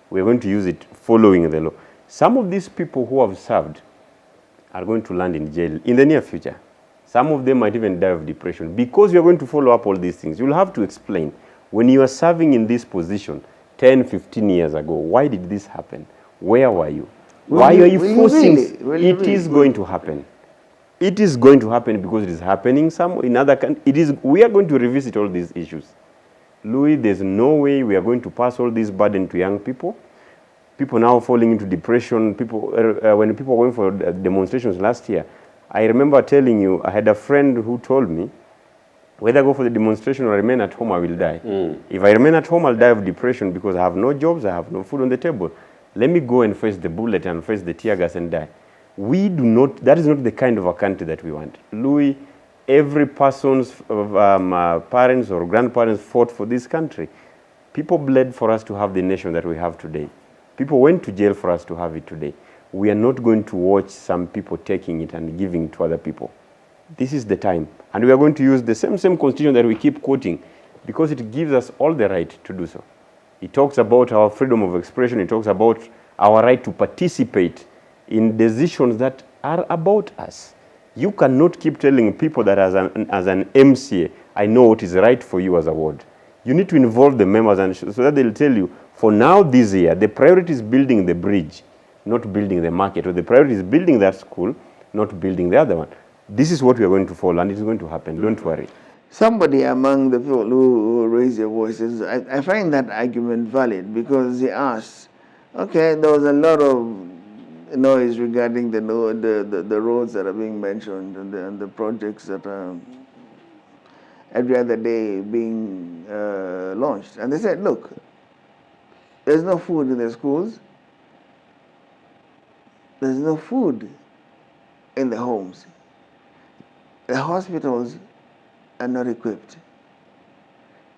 We are going to use it following the law. Some of these people who have served are going to land in jail in the near future. Some of them might even die of depression. Because you are going to follow up all these things, you'll have to explain, when you are serving in this position 10, 15 years ago, why did this happen? Where were you? Why are you forcing it? It is going to happen. It is going to happen because it is happening in other countries. We are going to revisit all these issues. Louis, there's no way we are going to pass all this burden to young people. People now falling into depression. When people were going for demonstrations last year, I remember telling you, I had a friend who told me, whether I go for the demonstration or remain at home, I will die. If I remain at home, I'll die of depression because I have no jobs, I have no food on the table. Let me go and face the bullet and face the tear gas and die. That is not the kind of a country that we want. Louis, every person's parents or grandparents fought for this country. People bled for us to have the nation that we have today. People went to jail for us to have it today. We are not going to watch some people taking it and giving to other people. This is the time. And we are going to use the same constitution that we keep quoting because it gives us all the right to do so. It talks about our freedom of expression. It talks about our right to participate in decisions that are about us. You cannot keep telling people that as an MCA, I know what is right for you as a ward. You need to involve the members and so that they'll tell you, for now this year, the priority is building the bridge, not building the market, or the priority is building that school, not building the other one. This is what we are going to follow, and it's going to happen. Don't worry. Somebody among the people who raise their voices, I find that argument valid because they asked, okay, there was a lot of noise regarding the roads that are being mentioned and the projects that are every other day being launched. And they said, look, there's no food in the schools, there's no food in the homes. The hospitals are not equipped.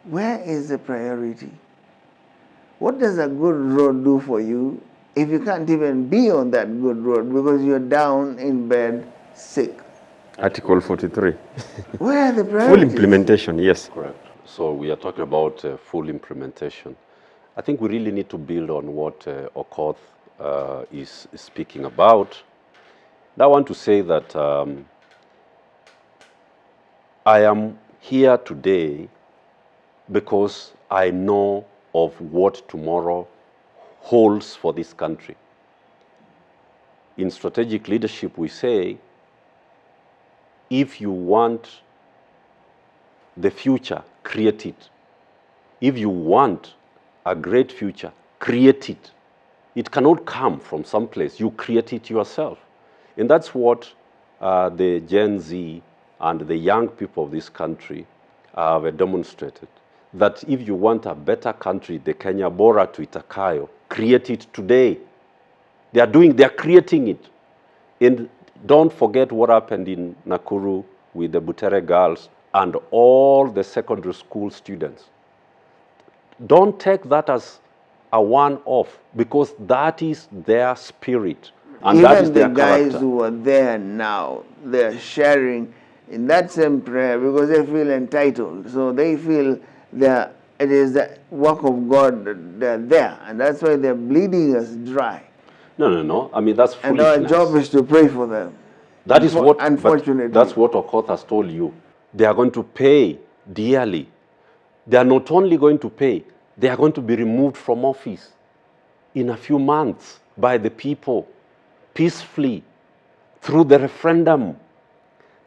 Where is the priority? What does a good road do for you if you can't even be on that good road because you're down in bed sick? Article 43. Where are the priorities? Full implementation, yes. Correct. So we are talking about full implementation. I think we really need to build on what Okoth is speaking about. I want to say that I am here today because I know of what tomorrow holds for this country. In strategic leadership, we say, if you want the future, create it. If you want a great future, create it. It cannot come from someplace. You create it yourself. And that's what the Gen Z and the young people of this country have demonstrated. That if you want a better country, the Kenya Bora to Itakayo, create it today. They are creating it. And don't forget what happened in Nakuru with the Butere girls and all the secondary school students. Don't take that as a one-off because that is their spirit and even that is their the guys character. who are there now, they're sharing in that same prayer because they feel entitled. So they feel that it is the work of God that they're there, and that's why they're bleeding us dry. No. I mean, that's And foolishness. our job is to pray for them. That is what, unfortunately, that's what Okoth has told you. They are going to pay dearly. They are not only going to pay, they are going to be removed from office in a few months by the people, peacefully, through the referendum.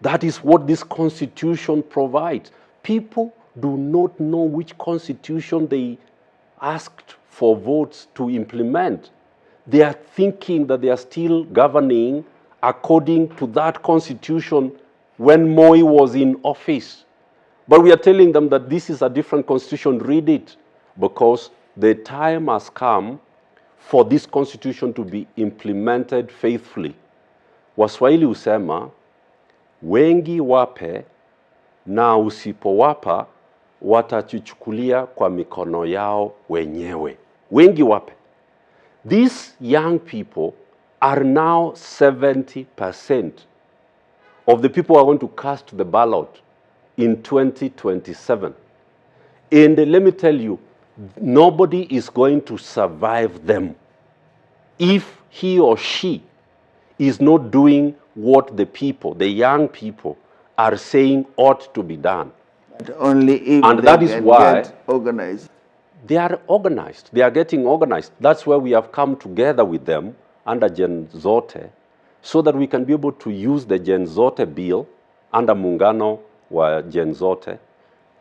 That is what this constitution provides. People do not know which constitution they asked for votes to implement. They are thinking that they are still governing according to that constitution when Moi was in office. But we are telling them that this is a different constitution, read it, because the time has come for this constitution to be implemented faithfully. Waswahili husema, wengi wape na usipowapa watachuchukulia kwa mikono yao wenyewe. Wengi wape. These young people are now 70% of the people who are going to cast the ballot in 2027. And let me tell you, nobody is going to survive them if he or she is not doing what the people, the young people, are saying ought to be done. But only if And they that is can why get organized. they are organized. They are getting organized. That's why we have come together with them under Gen Zote so that we can be able to use the Gen Zote bill under Muungano wa Gen Zote.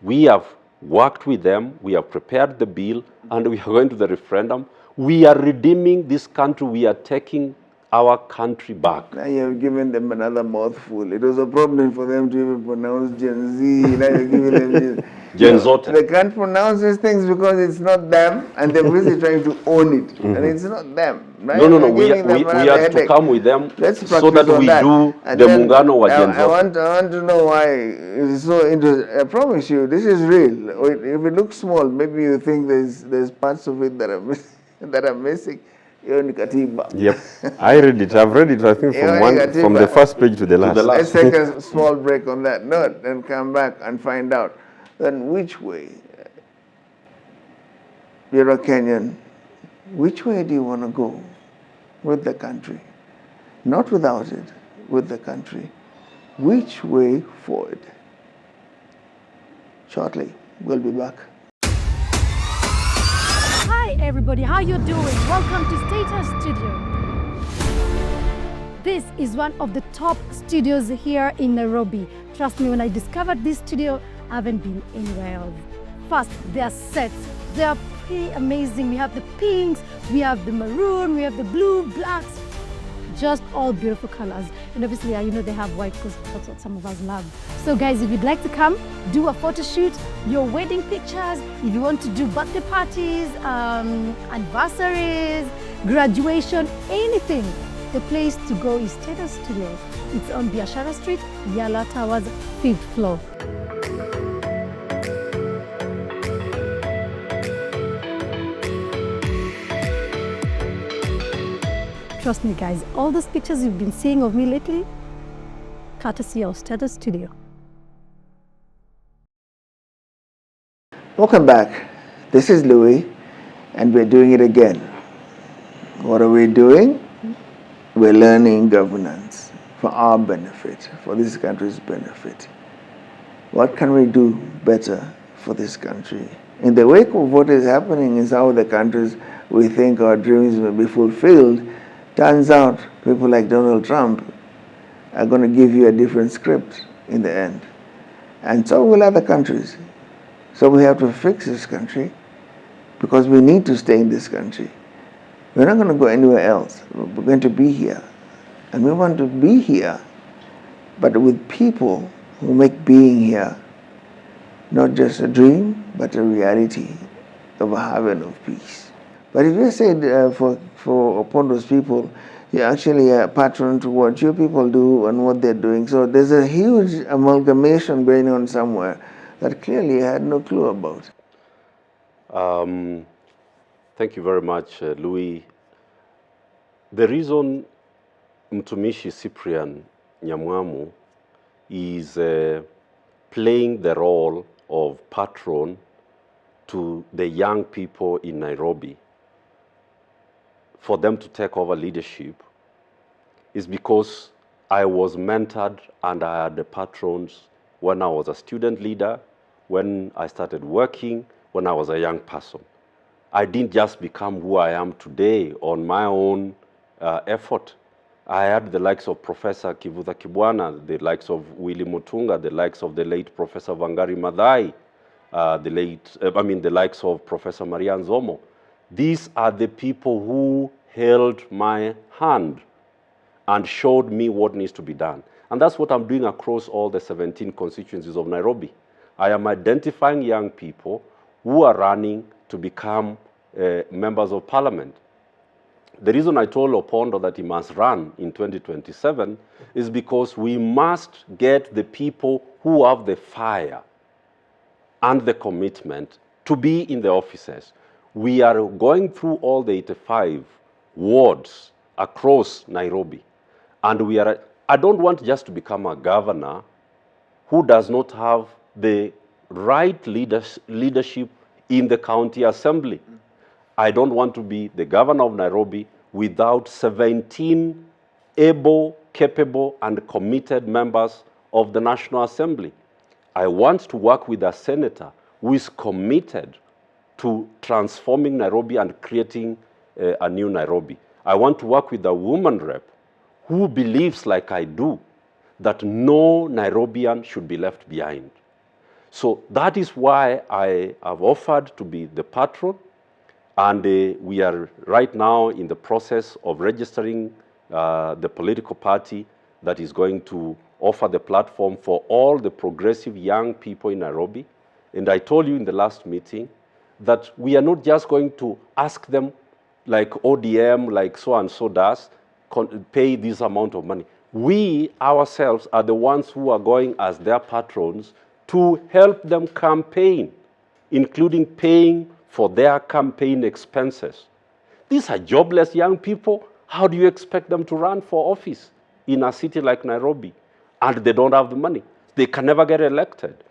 We have worked with them. We have prepared the bill and we are going to the referendum. We are redeeming this country. We are taking our country back. Now you've given them another mouthful. It was a problem for them to even pronounce Gen Z. Now you're giving them Gen Zote. They can't pronounce these things because it's not them, and they're busy trying to own it, and it's not them. Right? No. We're giving them We another have to headache. come with them Let's so practice that on we that. do And the then Muungano wa Gen I Zote. want to know why it's so interesting. I promise you, this is real. If it looks small, maybe you think there's parts of it that are that are missing. You're in Katiba. Yep, I read it. I've read it. I think from the first page to the last. Let's take a small break on that note and come back and find out then which way. You're a Kenyan. Which way do you want to go with the country? Not without it, with the country. Which way forward? Shortly, we'll be back. Hi everybody, how you doing? Welcome to Status Studio. This is one of the top studios here in Nairobi. Trust me, when I discovered this studio, I haven't been anywhere else. First, their sets, they are pretty amazing. We have the pinks, we have the maroon, we have the blue, blacks, just all beautiful colors. And obviously, you know they have white because that's what some of us love. So guys, if you'd like to come, do a photo shoot, your wedding pictures, if you want to do birthday parties, anniversaries, graduation, anything, the place to go is Status Studio. It's on Biashara Street, Yala Towers, 5th floor. Trust me guys, all those pictures you've been seeing of me lately, courtesy of Status Studio. Welcome back. This is Louis, and we're doing it again. What are we doing? We're learning governance for our benefit, for this country's benefit. What can we do better for this country? In the wake of what is happening in some of the countries, we think our dreams may be fulfilled. Turns out people like Donald Trump are going to give you a different script in the end. And so will other countries. So we have to fix this country because we need to stay in this country. We're not going to go anywhere else. We're going to be here. And we want to be here, but with people who make being here not just a dream, but a reality of a haven of peace. But if you said upon those people, you're actually a patron to what your people do and what they're doing. So there's a huge amalgamation going on somewhere that clearly I had no clue about. Thank you very much, Louis. The reason Mtumishi Cyprian Nyamwamu is playing the role of patron to the young people in Nairobi for them to take over leadership is because I was mentored and I had the patrons when I was a student leader, when I started working, when I was a young person. I didn't just become who I am today on my own effort. I had the likes of Professor Kivutha Kibwana, the likes of Willy Mutunga, the likes of the late Professor Wangari Maathai, the likes of Professor Maria Nzomo. These are the people who held my hand and showed me what needs to be done. And that's what I'm doing across all the 17 constituencies of Nairobi. I am identifying young people who are running to become members of parliament. The reason I told Opondo that he must run in 2027 is because we must get the people who have the fire and the commitment to be in the offices. We are going through all the 85 wards across Nairobi. And I don't want just to become a governor who does not have the right leadership in the county assembly. I don't want to be the governor of Nairobi without 17 able, capable, and committed members of the National Assembly. I want to work with a senator who is committed to transforming Nairobi and creating a new Nairobi. I want to work with a woman rep who believes, like I do, that no Nairobian should be left behind. So that is why I have offered to be the patron, and we are right now in the process of registering the political party that is going to offer the platform for all the progressive young people in Nairobi. And I told you in the last meeting that we are not just going to ask them like ODM, like so-and-so does, pay this amount of money. We ourselves are the ones who are going as their patrons to help them campaign, including paying for their campaign expenses. These are jobless young people. How do you expect them to run for office in a city like Nairobi? And they don't have the money. They can never get elected.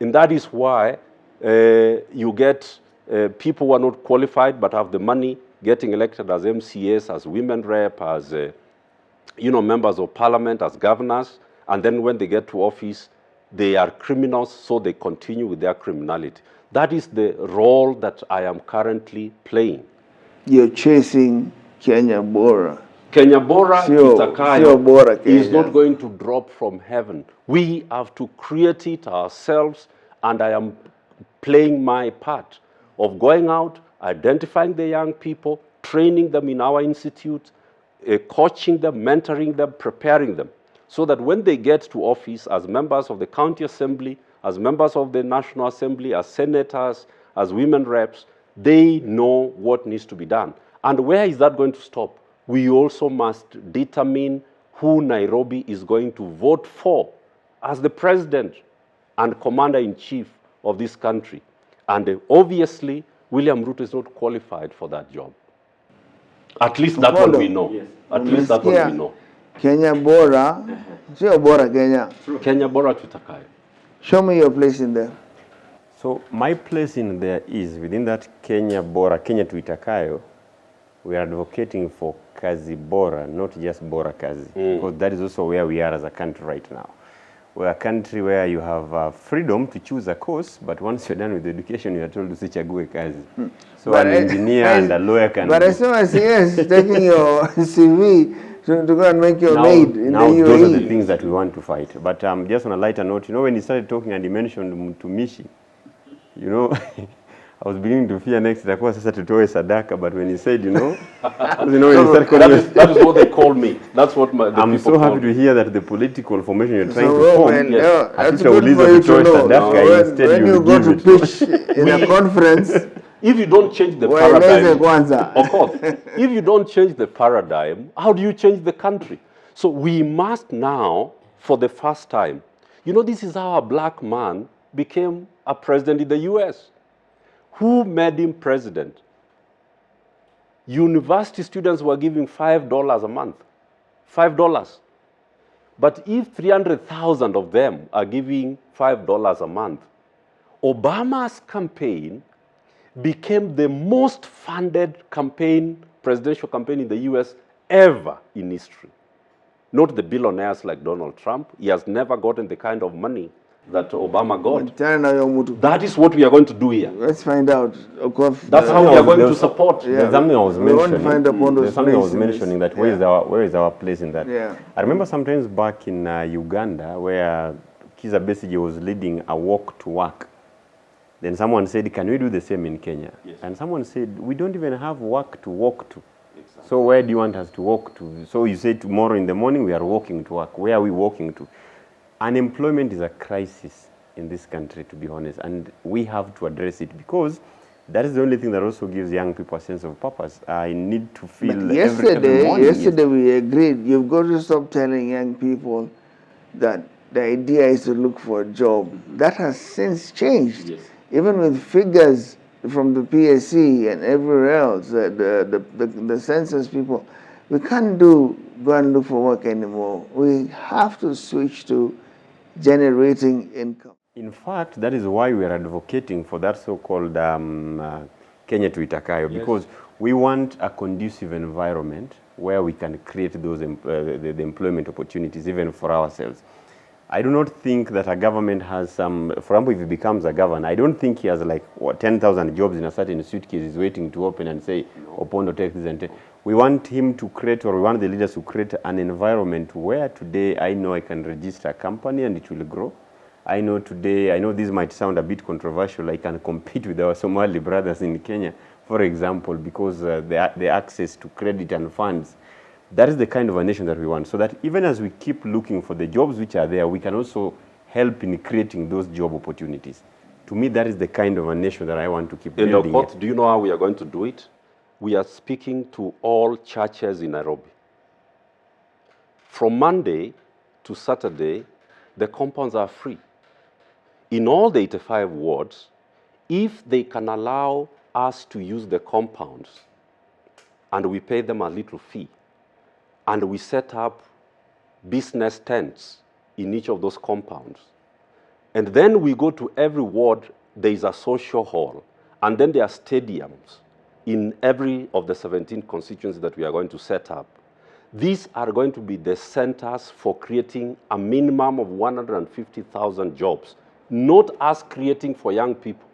And that is why you get people who are not qualified but have the money getting elected as MCAs, as women rep, as members of parliament, as governors. And then when they get to office, they are criminals, so they continue with their criminality. That is the role that I am currently playing. You're chasing Kenya Bora. Kenya Bora Itakayo is not going to drop from heaven. We have to create it ourselves, and I am playing my part of going out, identifying the young people, training them in our institute, coaching them, mentoring them, preparing them, so that when they get to office as members of the county assembly, as members of the National Assembly, as senators, as women reps, they know what needs to be done. And where is that going to stop? We also must determine who Nairobi is going to vote for as the president and commander-in-chief of this country. And obviously, William Ruto is not qualified for that job. At least that one we know. Yes. At least that one we know. Kenya Bora, sio Bora Kenya. Kenya Bora tutakayo. Show me your place in there. So my place in there is within that Kenya Bora, Kenya Tuitakayo, we are advocating for Kazi Bora, not just Bora Kazi, because that is also where we are as a country right now. We're a country where you have freedom to choose a course, but once you're done with education, you are told to usichague kazi. So but an engineer and a lawyer can... But as soon as yes, taking your CV to go and make your maid in now the UAE. Those are the things that we want to fight. But just on a lighter note, when he started talking and he mentioned Mtumishi, I was beginning to fear next itakuwa sasa tutoe sadaka, but when he said, when he started calling that is what they call me. That's what I'm so happy to hear that the political formation you're trying to form, that's good for you to know. When you go to pitch in a conference, if you don't change the paradigm, of course, if you don't change the paradigm, how do you change the country? So we must now, for the first time, this is how a black man became a president in the US. Who made him president? University students were giving $5 a month. $5. But if 300,000 of them are giving $5 a month, Obama's campaign became the most funded presidential campaign in the US ever in history. Not the billionaires like Donald Trump. He has never gotten the kind of money that Obama got. That is what we are going to do here. Let's find out. Of course, that's how we are going to support. There's something I was mentioning. That where is our place in that? Yeah. I remember sometimes back in Uganda where Kizza Besigye was leading a walk to work. Then someone said, can we do the same in Kenya? Yes. And someone said, we don't even have work to walk to. Exactly. So where do you want us to walk to? So you say tomorrow in the morning we are walking to work. Where are we walking to? Unemployment is a crisis in this country, to be honest, and we have to address it because that is the only thing that also gives young people a sense of purpose. I need to feel every morning. Yesterday we agreed, you've got to stop telling young people that the idea is to look for a job. That has since changed. Yes. Even with figures from the PSC and everywhere else, the census people, we can't go and look for work anymore. We have to switch to generating income. In fact, that is why we are advocating for that so-called Kenya Tuitakayo, because we want a conducive environment where we can create those the employment opportunities even for ourselves. I do not think that a government has some, for example, if he becomes a governor, I don't think he has like 10,000 jobs in a certain suitcase he's waiting to open and say, Opondo, take this and take. We want him to create, or we want the leaders to create an environment where today I know I can register a company and it will grow. I know today, I know this might sound a bit controversial, I can compete with our Somali brothers in Kenya, for example, because the access to credit and funds. That is the kind of a nation that we want, so that even as we keep looking for the jobs which are there, we can also help in creating those job opportunities. To me, that is the kind of a nation that I want to keep building. In Okoth, do you know how we are going to do it? We are speaking to all churches in Nairobi. From Monday to Saturday, the compounds are free. In all the 85 wards, if they can allow us to use the compounds, and we pay them a little fee, and we set up business tents in each of those compounds, and then we go to every ward, there is a social hall, and then there are stadiums in every of the 17 constituencies that we are going to set up. These are going to be the centers for creating a minimum of 150,000 jobs, not us creating for young people.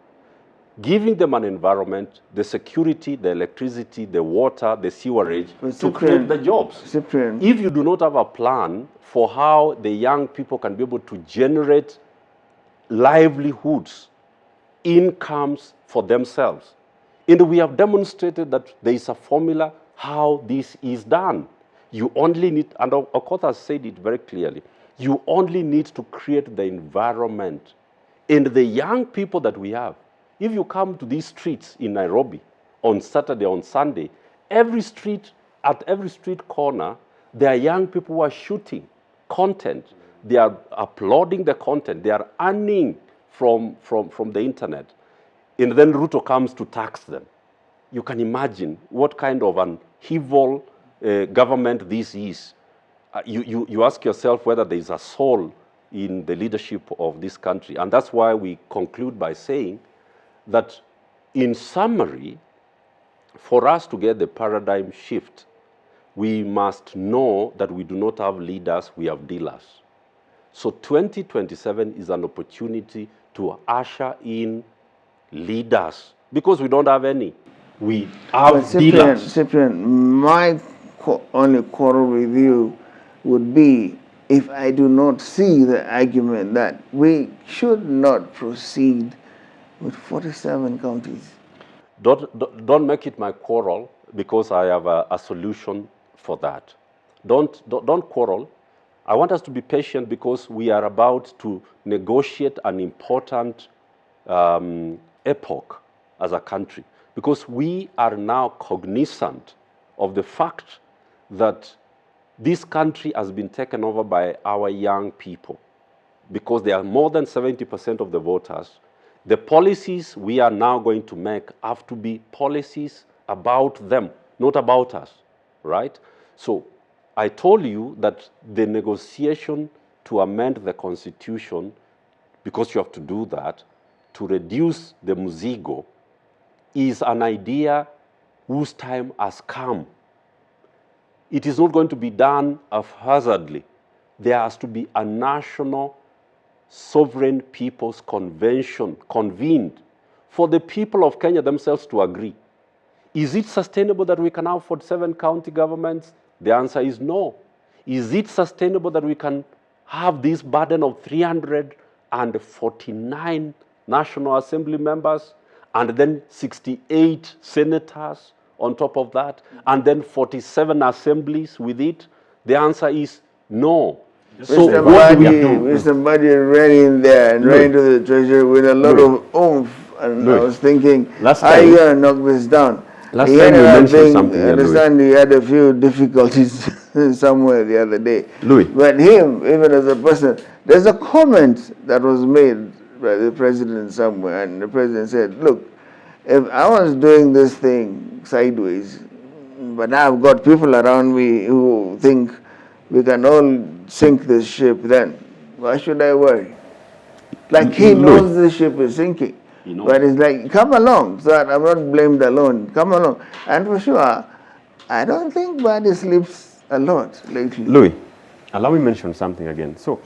Giving them an environment, the security, the electricity, the water, the sewerage, to create the jobs. If you do not have a plan for how the young people can be able to generate livelihoods, incomes for themselves, and we have demonstrated that there is a formula how this is done. You only need, and Okoth has said it very clearly, you only need to create the environment. And the young people that we have, if you come to these streets in Nairobi on Saturday, on Sunday, every street, at every street corner, there are young people who are shooting content. They are uploading the content. They are earning from the internet. And then Ruto comes to tax them. You can imagine what kind of an evil government this is. You ask yourself whether there is a soul in the leadership of this country. And that's why we conclude by saying that, in summary, for us to get the paradigm shift, we must know that we do not have leaders, we have dealers. So 2027 is an opportunity to usher in leaders, because we don't have any. We have dealers. Cyprian, my only quarrel with you would be if I do not see the argument that we should not proceed with 47 counties. Don't make it my quarrel, because I have a solution for that. Don't quarrel. I want us to be patient, because we are about to negotiate an important epoch as a country, because we are now cognizant of the fact that this country has been taken over by our young people, because they are more than 70% of the voters. The policies we are now going to make have to be policies about them, not about us, right? So I told you that the negotiation to amend the Constitution, because you have to do that, to reduce the muzigo, is an idea whose time has come. It is not going to be done haphazardly. There has to be a national sovereign people's convention convened for the people of Kenya themselves to agree. Is it sustainable that we can have 47 county governments? The answer is no. Is it sustainable that we can have this burden of 349 National Assembly members and then 68 senators on top of that, and then 47 assemblies with it? The answer is no. So what do we do? Somebody ran in there and ran into the treasury with a lot of oomph, and I was thinking, how are you going to knock this down? Last time you mentioned something. I understand he had a few difficulties somewhere the other day. But him, even as a person, there's a comment that was made by the president somewhere, and the president said, look, if I was doing this thing sideways, but now I've got people around me who think we can all sink this ship, then why should I worry? Like, he knows the ship is sinking. But it's like, come along, so I'm not blamed alone. Come along. And for sure, I don't think Badi sleeps a lot lately. Louis, allow me to mention something again. So,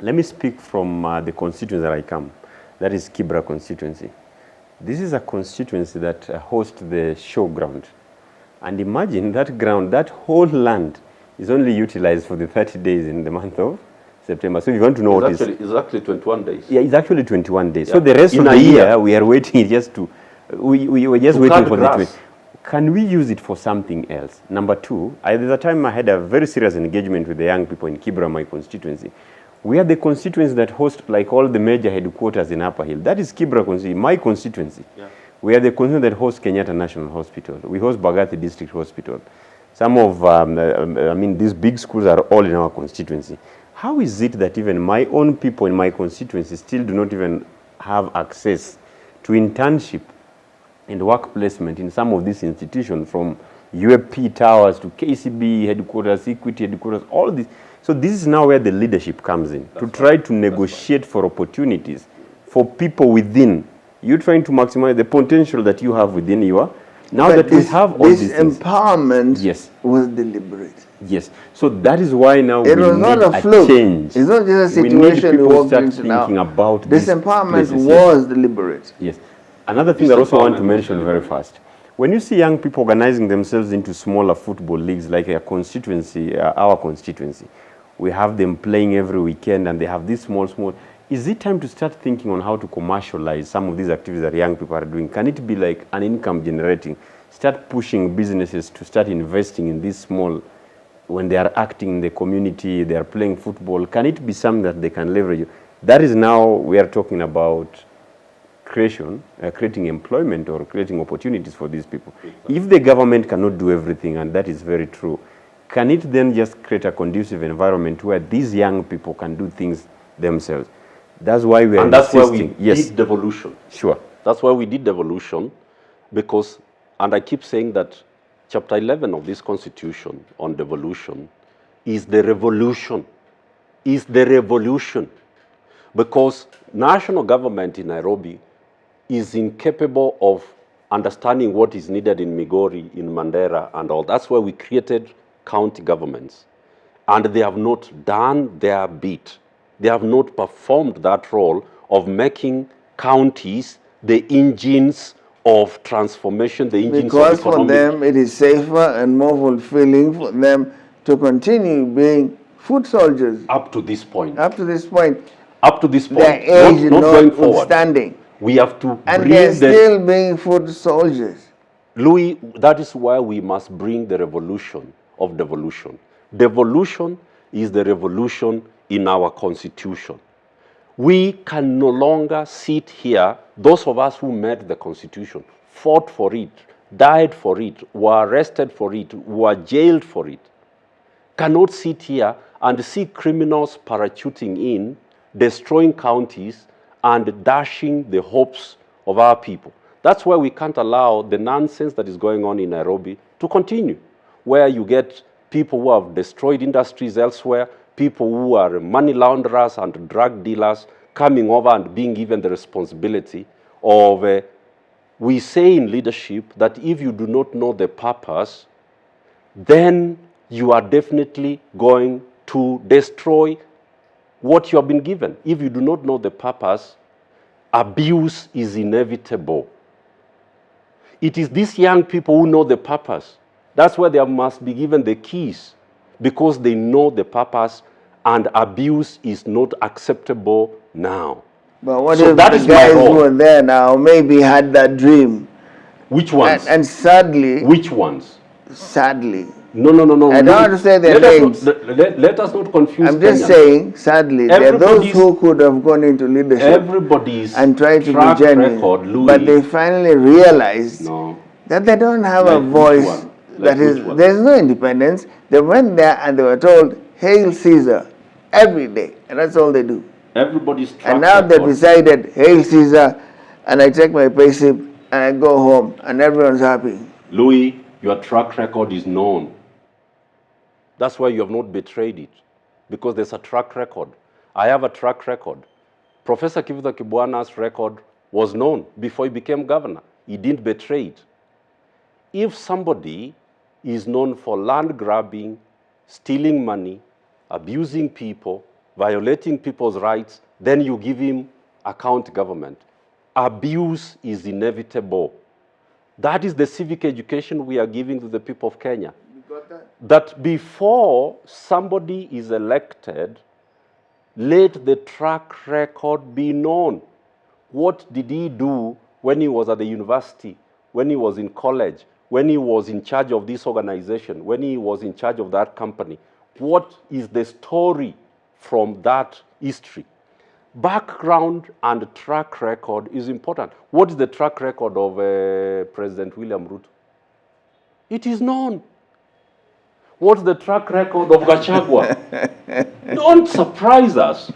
let me speak from the constituency that I come. That is Kibra constituency. This is a constituency that hosts the showground. And imagine that ground, that whole land is only utilized for the 30 days in the month of September. So if you want to know what is... It's actually 21 days. Yeah, it's actually 21 days. Yeah. So the rest of the year, we are waiting just to... We were just waiting for the... can we use it for something else? Number two, there's a time I had a very serious engagement with the young people in Kibra, my constituency. We are the constituency that host like all the major headquarters in Upper Hill. That is Kibra constituency, my constituency. Yeah. We are the constituency that hosts Kenyatta National Hospital. We host Bagathi District Hospital. Some of, these big schools are all in our constituency. How is it that even my own people in my constituency still do not even have access to internship and work placement in some of these institutions, from UAP towers to KCB headquarters, Equity headquarters, all this? So this is now where the leadership comes in, to try to negotiate for opportunities for people within. You're trying to maximize the potential that you have within you. Now that we have all these things. This empowerment was deliberate. Yes. So that is why now it was not a fluke. Change. It's not just a situation we walked into now. About this empowerment was deliberate. Yes. Another thing that I also want to mention very fast. When you see young people organizing themselves into smaller football leagues like a constituency, our constituency, we have them playing every weekend and they have this small. Is it time to start thinking on how to commercialize some of these activities that young people are doing? Can it be like an income generating? Start pushing businesses to start investing in this small, when they are acting in the community, they are playing football. Can it be something that they can leverage? That is now we are talking about creating employment or creating opportunities for these people. If the government cannot do everything, and that is very true, can it then just create a conducive environment where these young people can do things themselves? That's why we are insisting. And that's why we did devolution. Sure. That's why we did devolution, because, and I keep saying that Chapter 11 of this Constitution on devolution is the revolution. Is the revolution. Because national government in Nairobi is incapable of understanding what is needed in Migori, in Mandera, and all. That's why we created county governments. And they have not done their bit. They have not performed that role of making counties the engines of transformation, the engines because of economic. For them it is safer and more fulfilling for them to continue being foot soldiers. Up to this point. Up to this point. Up to this point. Their age not going forward. Notwithstanding. We have to and bring they're still being foot soldiers. Louis, that is why we must bring the revolution of devolution. Devolution is the revolution in our constitution. We can no longer sit here, those of us who made the constitution, fought for it, died for it, were arrested for it, were jailed for it, cannot sit here and see criminals parachuting in, destroying counties, and dashing the hopes of our people. That's why we can't allow the nonsense that is going on in Nairobi to continue, where you get people who have destroyed industries elsewhere, people who are money launderers and drug dealers coming over and being given the responsibility of, we say in leadership that if you do not know the purpose, then you are definitely going to destroy what you have been given. If you do not know the purpose, abuse is inevitable. It is these young people who know the purpose. That's why they must be given the keys, because they know the purpose and abuse is not acceptable now. But what if the guys who are there now maybe had that dream? Which ones? And sadly... Which ones? Sadly. No. I don't want to say their names. Let us not confuse. I'm just saying, sadly, there are those who could have gone into leadership and tried to be genuine, but they finally realized that they don't have a voice. There's no independence. They went there and they were told, "Hail Caesar," every day, and that's all they do. Everybody's and now they decided, "Hail Caesar," and I take my payslip and I go home, and everyone's happy. Louis, your track record is known. That's why you have not betrayed it, because there's a track record. I have a track record. Professor Kivutha Kibwana's record was known before he became governor. He didn't betray it. If somebody is known for land grabbing, stealing money, abusing people, violating people's rights, then you give him account government. Abuse is inevitable. That is the civic education we are giving to the people of Kenya. That before somebody is elected, let the track record be known. What did he do when he was at the university, when he was in college, when he was in charge of this organization, when he was in charge of that company? What is the story from that history? Background and track record is important. What is the track record of President William Ruto? It is known. What's the track record of Gachagua? Don't surprise us.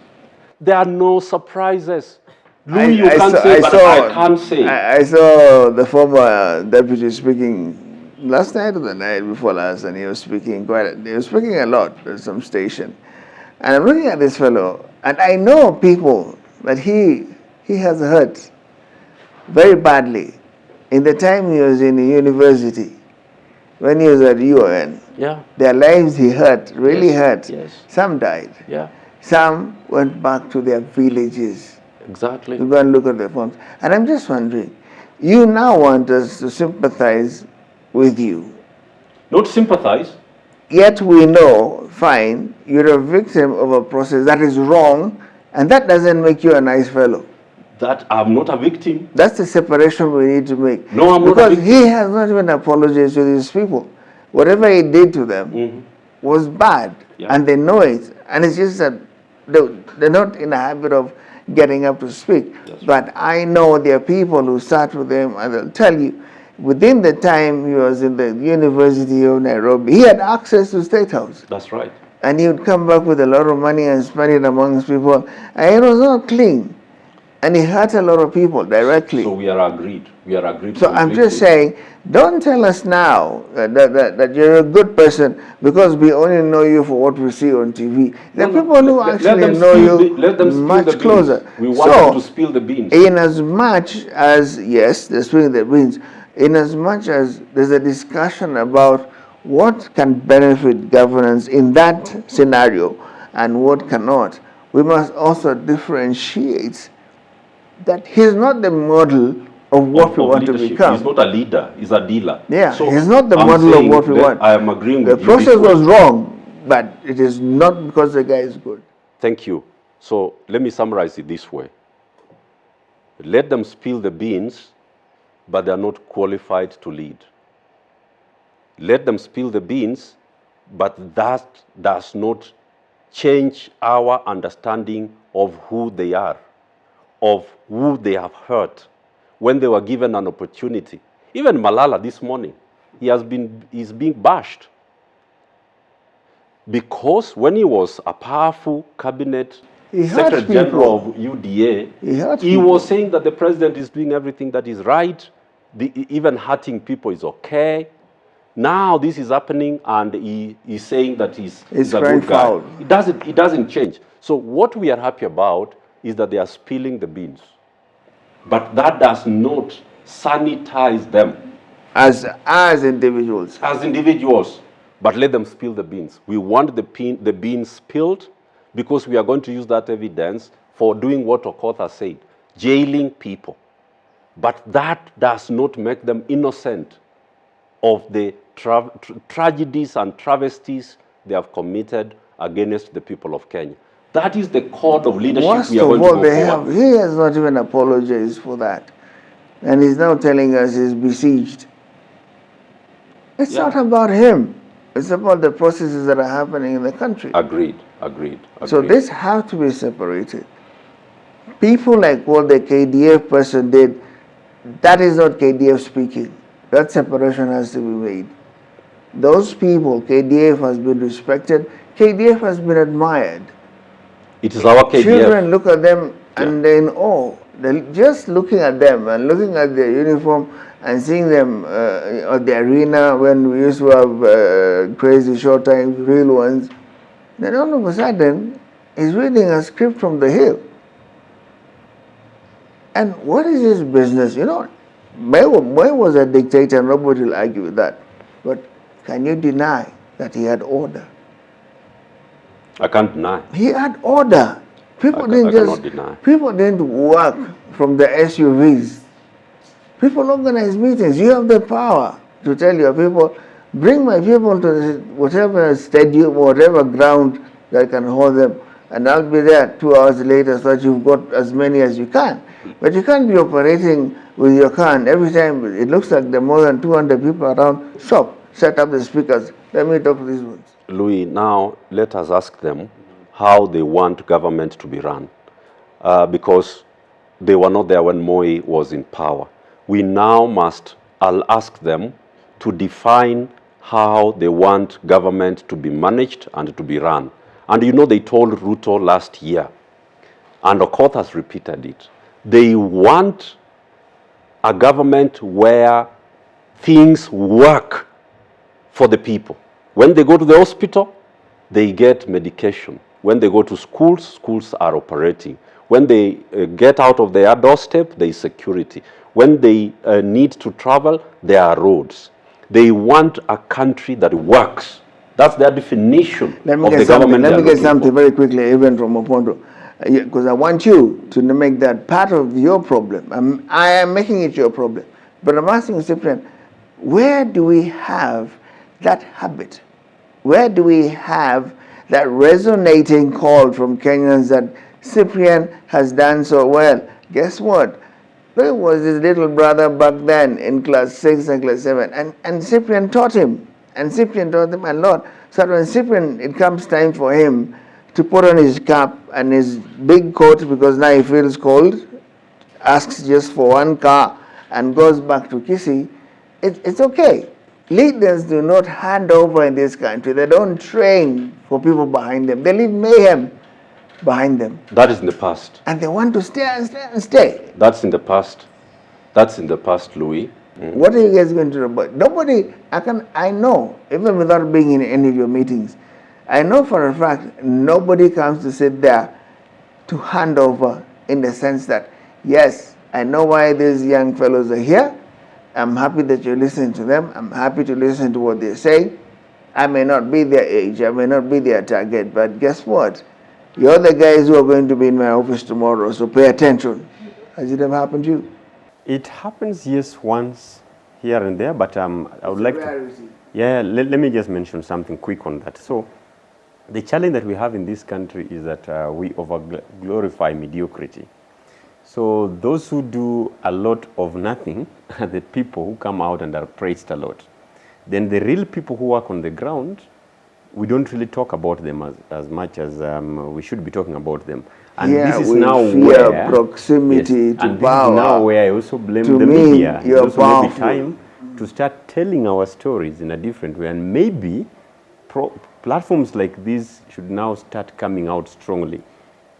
There are no surprises. Louis, you can't say, but I can't say. I saw the former deputy speaking last night or the night before last, and he was speaking a lot at some station. And I'm looking at this fellow, and I know people that he has hurt very badly in the time he was in the university, when he was at UN. Yeah. Their lives he hurt, really hurt. Yes. Some died. Yeah. Some went back to their villages. Exactly. To go and look at their farms. And I'm just wondering, you now want us to sympathize with you. Not sympathize. Yet we know, fine, you're a victim of a process that is wrong, and that doesn't make you a nice fellow. That I'm not a victim. That's the separation we need to make. No, I'm not a because victim. he has not even apologized to these people. Whatever he did to them was bad, and they know it. And it's just that they're not in the habit of getting up to speak. But I know there are people who sat with him, and they'll tell you, within the time he was in the University of Nairobi, he had access to State House. That's right. And he would come back with a lot of money and spend it amongst people. And it was not clean. And he hurt a lot of people directly. So we are agreed. We are agreed. So I'm just saying, don't tell us now that you're a good person because we only know you for what we see on TV. There are people who actually know you much closer. We want them to spill the beans. In as much as, yes, they're spilling the beans, in as much as there's a discussion about what can benefit governance in that scenario and what cannot, we must also differentiate that he's not the model of what we want leadership. To become. He's not a leader, he's a dealer. Yeah, so he's not the model of what we want. I am agreeing with you. The process was wrong, but it is not because the guy is good. Thank you. So let me summarize it this way. Let them spill the beans, but they are not qualified to lead. Let them spill the beans, but that does not change our understanding of who they are, of who they have hurt when they were given an opportunity. Even Malala this morning, he's being bashed. Because when he was a powerful cabinet Secretary General of UDA, he was saying that the president is doing everything that is right, even hurting people is okay. Now this is happening and he is saying that he's a good guy. It doesn't change. So what we are happy about is that they are spilling the beans. But that does not sanitize them. As individuals. As individuals. But let them spill the beans. We want the beans spilled because we are going to use that evidence for doing what Okoth said, jailing people. But that does not make them innocent of the tragedies and travesties they have committed against the people of Kenya. That is the code of leadership we are going to go forward. He has not even apologized for that. And he's now telling us he's besieged. It's not about him. It's about the processes that are happening in the country. Agreed. So this has to be separated. People like what the KDF person did, that is not KDF speaking. That separation has to be made. Those people, KDF has been respected, KDF has been admired. It is our KDF. Children look at them and they're in awe. Just looking at them and looking at their uniform and seeing them at the arena when we used to have crazy short times, real ones, then all of a sudden he's reading a script from the Hill. And what is his business? You know, May was a dictator, nobody will argue with that. But can you deny that he had order? I can't deny. He had order. People didn't work from the SUVs. People organize meetings. You have the power to tell your people, bring my people to whatever stadium, whatever ground that can hold them. and I'll be there 2 hours later so that you've got as many as you can. But you can't be operating with your car and every time it looks like there are more than 200 people around. Stop, set up the speakers. Let me talk to these ones. Louis, now let us ask them how they want government to be run. Because they were not there when Moi was in power. We now must, I'll ask them to define how they want government to be managed and to be run. And you know, they told Ruto last year, and Okoth has repeated it, they want a government where things work for the people. When they go to the hospital, they get medication. When they go to schools, schools are operating. When they get out of their doorstep, there is security. When they need to travel, there are roads. They want a country that works. That's their definition of the government. Let me get something very quickly, even from Opondo, because I want you to make that part of your problem. I am making it your problem. But I'm asking you, Cyprian, where do we have that habit? Where do we have that resonating call from Kenyans that Cyprian has done so well? Guess what? There was his little brother back then in class 6 and class 7, and Cyprian taught him. And Cyprian taught him a lot. So when Cyprian, it comes time for him to put on his cap and his big coat because now he feels cold, asks just for one car and goes back to Kisii, it's okay. Leaders do not hand over in this country. They don't train for people behind them. They leave mayhem behind them. That is in the past. And they want to stay and stay and stay. That's in the past. That's in the past, Louis. What are you guys going to do about it? Nobody, I know, even without being in any of your meetings, I know for a fact nobody comes to sit there to hand over in the sense that, yes, I know why these young fellows are here. I'm happy that you're listening to them. I'm happy to listen to what they say. I may not be their age. I may not be their target. But guess what? You're the guys who are going to be in my office tomorrow, so pay attention. Has it ever happened to you? It happens, yes, once here and there, but I would like to... Yeah, let me just mention something quick on that. So, the challenge that we have in this country is that we over-glorify mediocrity. So, those who do a lot of nothing are the people who come out and are praised a lot. Then the real people who work on the ground, we don't really talk about them as much as we should be talking about them. And yeah, this is now where proximity to and power. This is now where I also blame to the me, media. You're it's also maybe powerful. time to start telling our stories in a different way, and maybe platforms like this should now start coming out strongly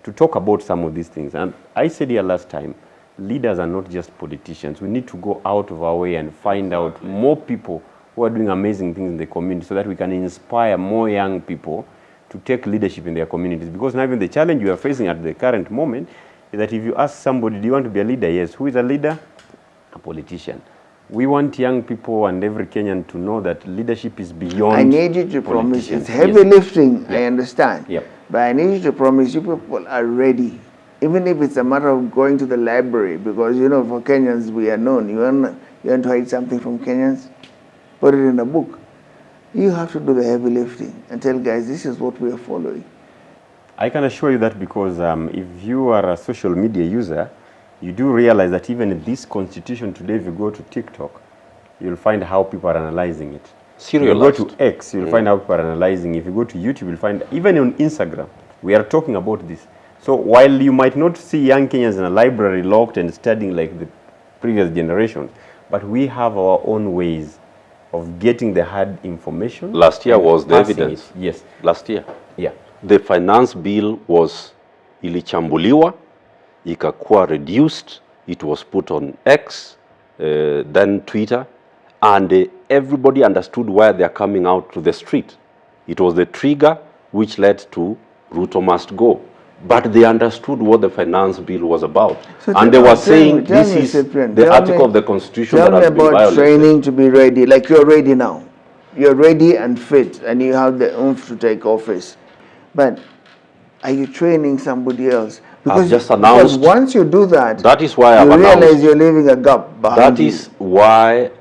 to talk about some of these things. And I said here last time, leaders are not just politicians. We need to go out of our way and find out more people who are doing amazing things in the community so that we can inspire more young people to take leadership in their communities. Because now even the challenge we are facing at the current moment is that if you ask somebody, do you want to be a leader? Yes. Who is a leader? A politician. We want young people and every Kenyan to know that leadership is beyond I need you to promise. It's heavy yes. lifting, Yeah. I understand. Yep. But I need you to promise you people are ready. Even if it's a matter of going to the library, because you know, for Kenyans we are known. You want to hide something from Kenyans? Put it in a book. You have to do the heavy lifting and tell guys, this is what we are following. I can assure you that because if you are a social media user, you do realize that even in this constitution today, if you go to TikTok, you'll find how people are analyzing it. Serialized. If you go to X, you'll find how people are analyzing. If you go to YouTube, you'll find, even on Instagram, we are talking about this. So while you might not see young Kenyans in a library locked and studying like the previous generations, but we have our own ways of getting the hard information. Last year was the passing evidence. it. Yes. Last year. Yeah. The finance bill was ilichambuliwa, ikakuwa reduced, it was put on X, then Twitter, and everybody understood why they are coming out to the street. It was the trigger which led to Ruto must go. But they understood what the finance bill was about. So and they were saying this is the article of the constitution that has been violated. Tell me about training to be ready, like you're ready now. You're ready and fit and you have the oomph to take office. But are you training somebody else? Because, I've just announced, because once you do that is why I've you realize announced, you're leaving a gap behind That is why,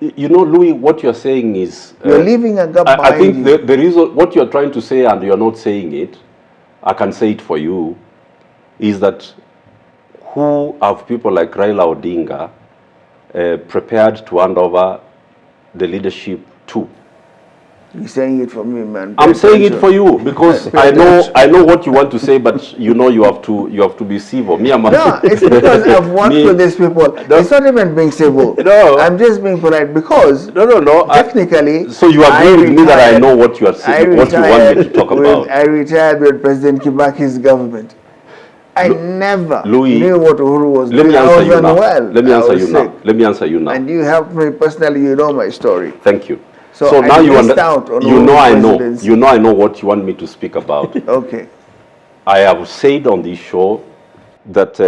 you know, Louis, what you're saying is... you're leaving a gap behind I think the reason, what you're trying to say and you're not saying it, I can say it for you, is that who have people like Raila Odinga prepared to hand over the leadership to? You're saying it for me, man. I'm saying it for you because I know what you want to say, but you know you have to be civil. Me, no, it's because I've worked with these people. It's not even being civil. No, I'm just being polite because no. Technically, So you agree with me that I know what you are saying, what you want me to talk about. I retired with President Kibaki's government. I never knew what Uhuru was doing. I was unwell. Let me answer you now. Let me answer you now. And you helped me personally. You know my story. Thank you. So now you out on I know what you want me to speak about. Okay. I have said on this show that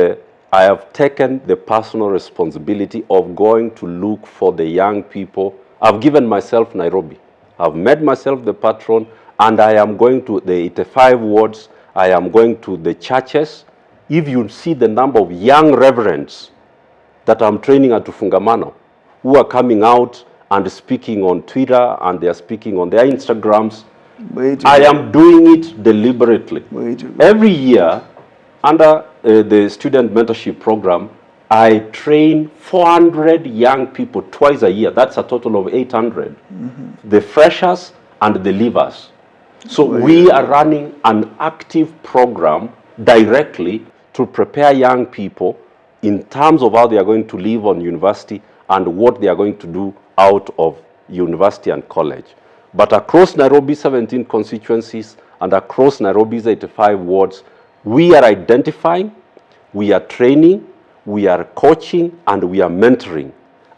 I have taken the personal responsibility of going to look for the young people. I've given myself Nairobi. I've made myself the patron, and I am going to the 85 wards. I am going to the churches. If you see the number of young reverends that I'm training at Tufungamano, who are coming out and speaking on Twitter, and they are speaking on their Instagrams, I am doing it deliberately. Every year, under the student mentorship program, I train 400 young people twice a year. That's a total of 800. The freshers and the leavers. So we are running an active program directly to prepare young people in terms of how they are going to live on university and what they are going to do out of university and college. But across Nairobi's 17 constituencies and across Nairobi's 85 wards, we are identifying, we are training, we are coaching, and we are mentoring,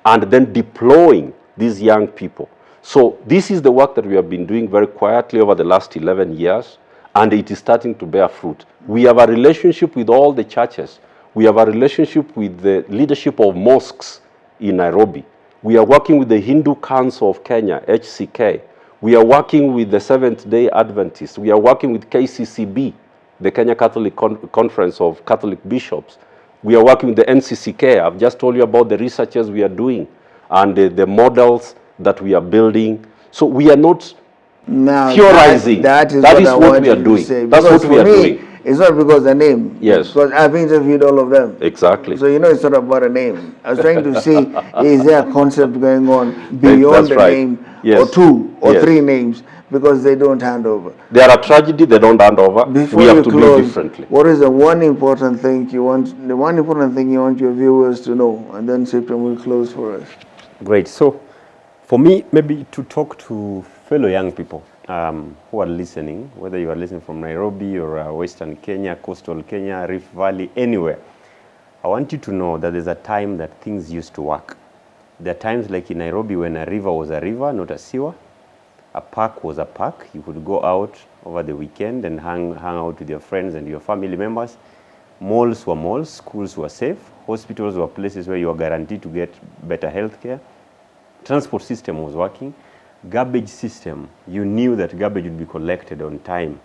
and then deploying these young people. So this is the work that we have been doing very quietly over the last 11 years, and it is starting to bear fruit. We have a relationship with all the churches. We have a relationship with the leadership of mosques in Nairobi. We are working with the Hindu Council of Kenya, HCK. We are working with the Seventh-day Adventists. We are working with KCCB, the Kenya Catholic Conference of Catholic Bishops. We are working with the NCCK. I've just told you about the researches we are doing and the models that we are building. So we are not theorizing. That is what we are doing. That's what we are doing. It's not because of the name. Yes. Because I've interviewed all of them. Exactly. So you know it's not about a name. I was trying to see, is there a concept going on beyond the name, or two or three names, because they don't hand over. They are a tragedy, they don't hand over. Before we have to close, do differently. What is the one important thing you want your viewers to know? And then Sipram will close for us. Great. So for me, maybe to talk to fellow young people who are listening, whether you are listening from Nairobi or Western Kenya, Coastal Kenya, Rift Valley, anywhere, I want you to know that there's a time that things used to work. There are times like in Nairobi when a river was a river, not a sewer. A park was a park. You could go out over the weekend and hang out with your friends and your family members. Malls were malls, schools were safe, hospitals were places where you were guaranteed to get better health care. Transport system was working. Garbage system, you knew that garbage would be collected on time.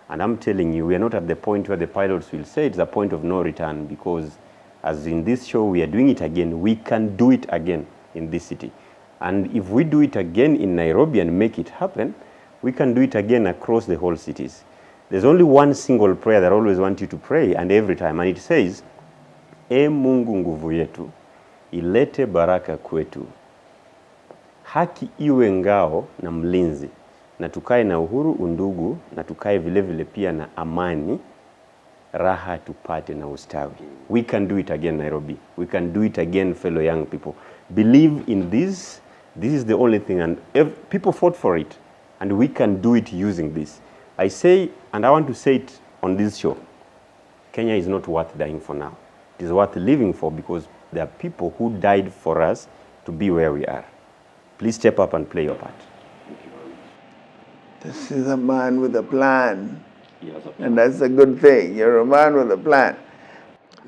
And I'm telling you, we are not at the point where the pilots will say it's a point of no return, because as in this show, we are doing it again. We can do it again in this city. And if we do it again in Nairobi and make it happen, we can do it again across the whole cities. There's only one single prayer that I always want you to pray, and every time, and it says, E Mungu nguvu yetu, ilete baraka kwetu. Haki iwe ngao na mlinzi, na tukae na uhuru, undugu, na tukae vile vile pia na amani, raha tupate na ustawi. We can do it again, Nairobi. We can do it again, fellow young people. Believe in this. This is the only thing, and people fought for it, and we can do it using this. I say, and I want to say it on this show, Kenya is not worth dying for now. It is worth living for, because there are people who died for us to be where we are. Please step up and play your part. This is a man with a plan. And that's a good thing. You're a man with a plan.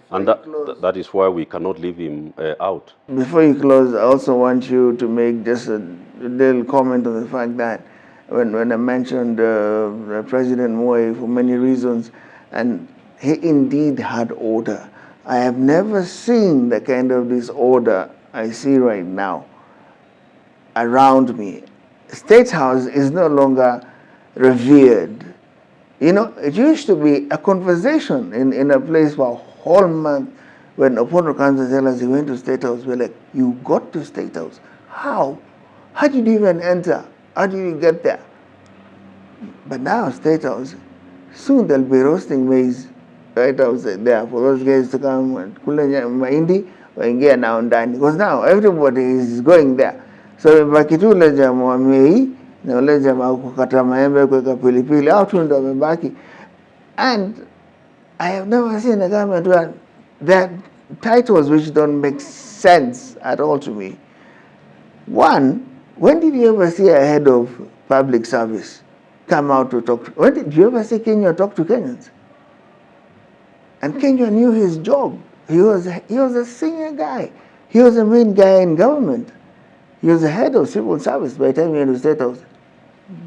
And that is why we cannot leave him out. Before you close, I also want you to make just a little comment on the fact that when I mentioned President Moi for many reasons, and he indeed had order. I have never seen the kind of disorder I see right now around me. State House is no longer revered You know, it used to be a conversation in a place for a whole month. When opponent comes and tells us he went to State House, we're like, you got to State House? How? How did you even enter? How did you get there? But now State House, soon they'll be roasting maize right outside there for those guys to come and kulenya mahindi waingia now ndani, because now everybody is going there. So imebaki tu ule jamaa wa mei na ule jamaa wa kukata maembe kuweka pilipili, au tu ndio wamebaki. And I have never seen a government where there are titles which don't make sense at all to me. One, when did you ever see a head of public service come out to talk to? When did you ever see Kenya talk to Kenyans? And Kenya knew his job. He was a senior guy. He was the main guy in government. He was the head of civil service by the time he went to State House.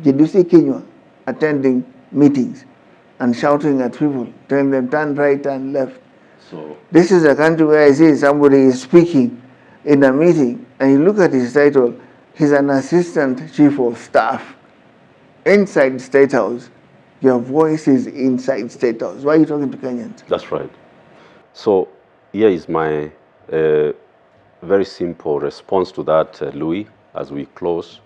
Did you see Kenya attending meetings and shouting at people, telling them turn right, turn left? So This is a country where I see somebody is speaking in a meeting and you look at his title, he's an assistant chief of staff inside State House. Your voice is inside State House. Why are you talking to Kenyans? that's right. So here is my very simple response to that, Louis, as we close.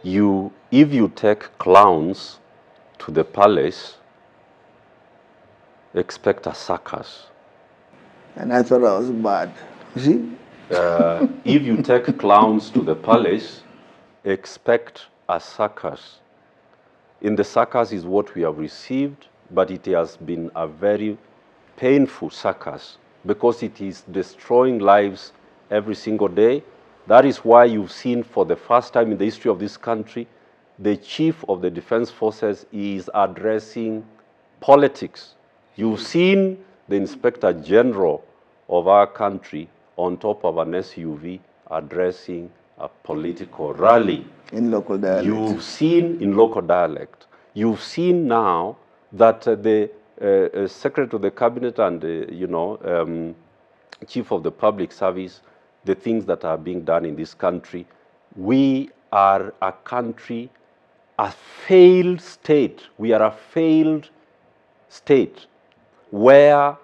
If you take clowns to the palace, expect a circus. And I thought I was bad. You see? If you take clowns to the palace, expect a circus. In the circus is what we have received, but it has been a very painful circus because it is destroying lives every single day. That is why you've seen for the first time in the history of this country, the chief of the defense forces is addressing politics. You've seen the inspector general of our country on top of an SUV addressing a political rally. In local dialect. You've seen in local dialect. You've seen now that the Secretary of the Cabinet and Chief of the Public Service, the things that are being done in this country. We are a country, a failed state. We are a failed state where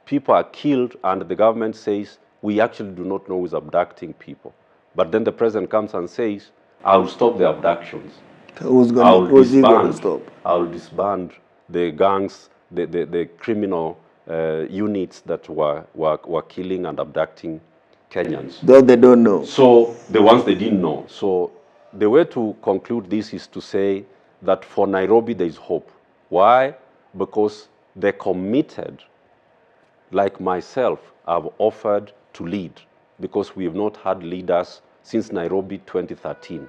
people are killed and the government says, we actually do not know who is abducting people. But then the president comes and says, I'll stop the abductions. Who's he going to stop? I'll disband the gangs, the criminal units that were killing and abducting Kenyans. Though they don't know. So the ones they didn't know. So the way to conclude this is to say that for Nairobi there is hope. Why? Because the committed, like myself, have offered to lead, because we have not had leaders since Nairobi 2013.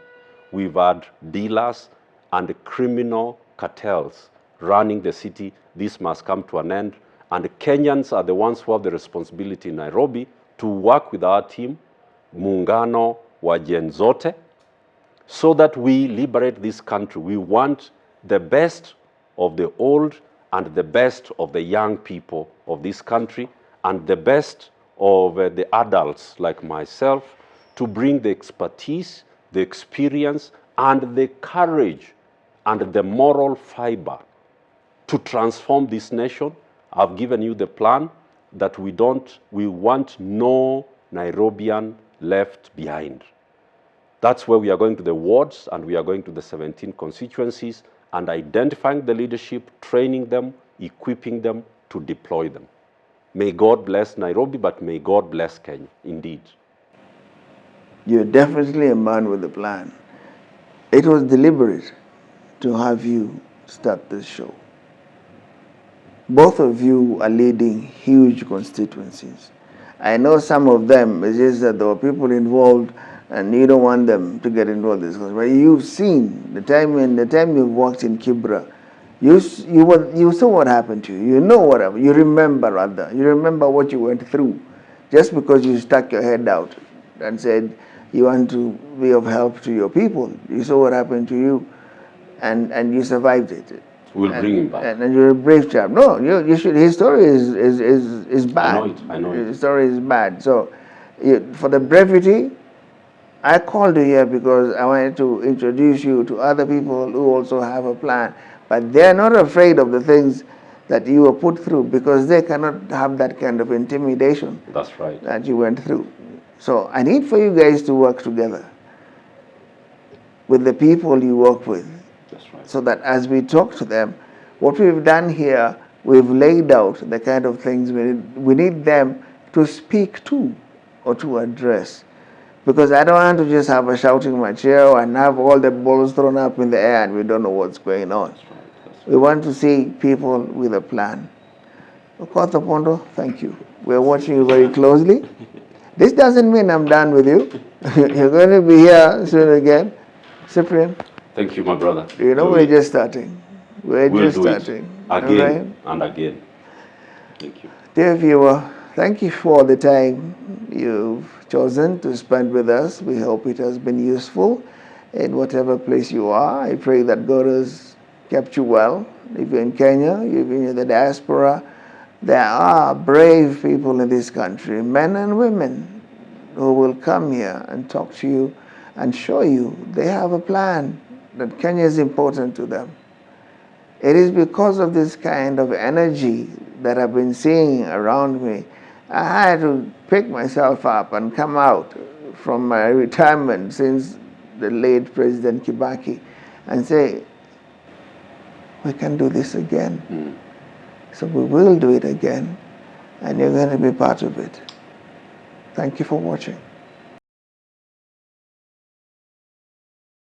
We've had dealers and criminal cartels running the city. This must come to an end. And the Kenyans are the ones who have the responsibility in Nairobi to work with our team, Muungano wa Gen Zote, so that we liberate this country. We want the best of the old and the best of the young people of this country and the best of the adults like myself to bring the expertise, the experience, and the courage and the moral fiber to transform this nation. I've given you the plan that we want no Nairobian left behind. That's where we are going to the wards and we are going to the 17 constituencies and identifying the leadership, training them, equipping them to deploy them. May God bless Nairobi, but may God bless Kenya, indeed. You're definitely a man with a plan. It was deliberate to have you start this show. Both of you are leading huge constituencies. I know some of them, it's just that there were people involved and you don't want them to get involved in this. But you've seen the time you've worked in Kibra, you saw what happened to you. You know what happened. You remember rather. You remember what you went through. Just because you stuck your head out and said you want to be of help to your people. You saw what happened to you and you survived it. We'll bring him back. And you're a brave chap. No, you should. His story is bad. I know it. His story is bad. So, for the brevity, I called you here because I wanted to introduce you to other people who also have a plan, but they're not afraid of the things that you were put through because they cannot have that kind of intimidation. That's right. That you went through. So I need for you guys to work together with the people you work with. That's right. So that as we talk to them, what we've done here, we've laid out the kind of things we need them to speak to or to address. Because I don't want to just have a shouting match here and have all the balls thrown up in the air and we don't know what's going on. That's right. That's We want to see people with a plan. Okotho Pondo, thank you. We're watching you very closely. This doesn't mean I'm done with you. You're going to be here soon again. Cyprian, Thank you, my brother. you know we're just starting. We're We'll just do it starting. again and again. Thank you. Dear viewer, thank you for the time you've chosen to spend with us. We hope it has been useful in whatever place you are. I pray that God has kept you well. If you're in Kenya, if you're in the diaspora, there are brave people in this country, men and women, who will come here and talk to you and show you they have a plan, that Kenya is important to them. It is because of this kind of energy that I've been seeing around me. I had to pick myself up and come out from my retirement since the late President Kibaki and say, we can do this again. So we will do it again, and you're going to be part of it. Thank you for watching.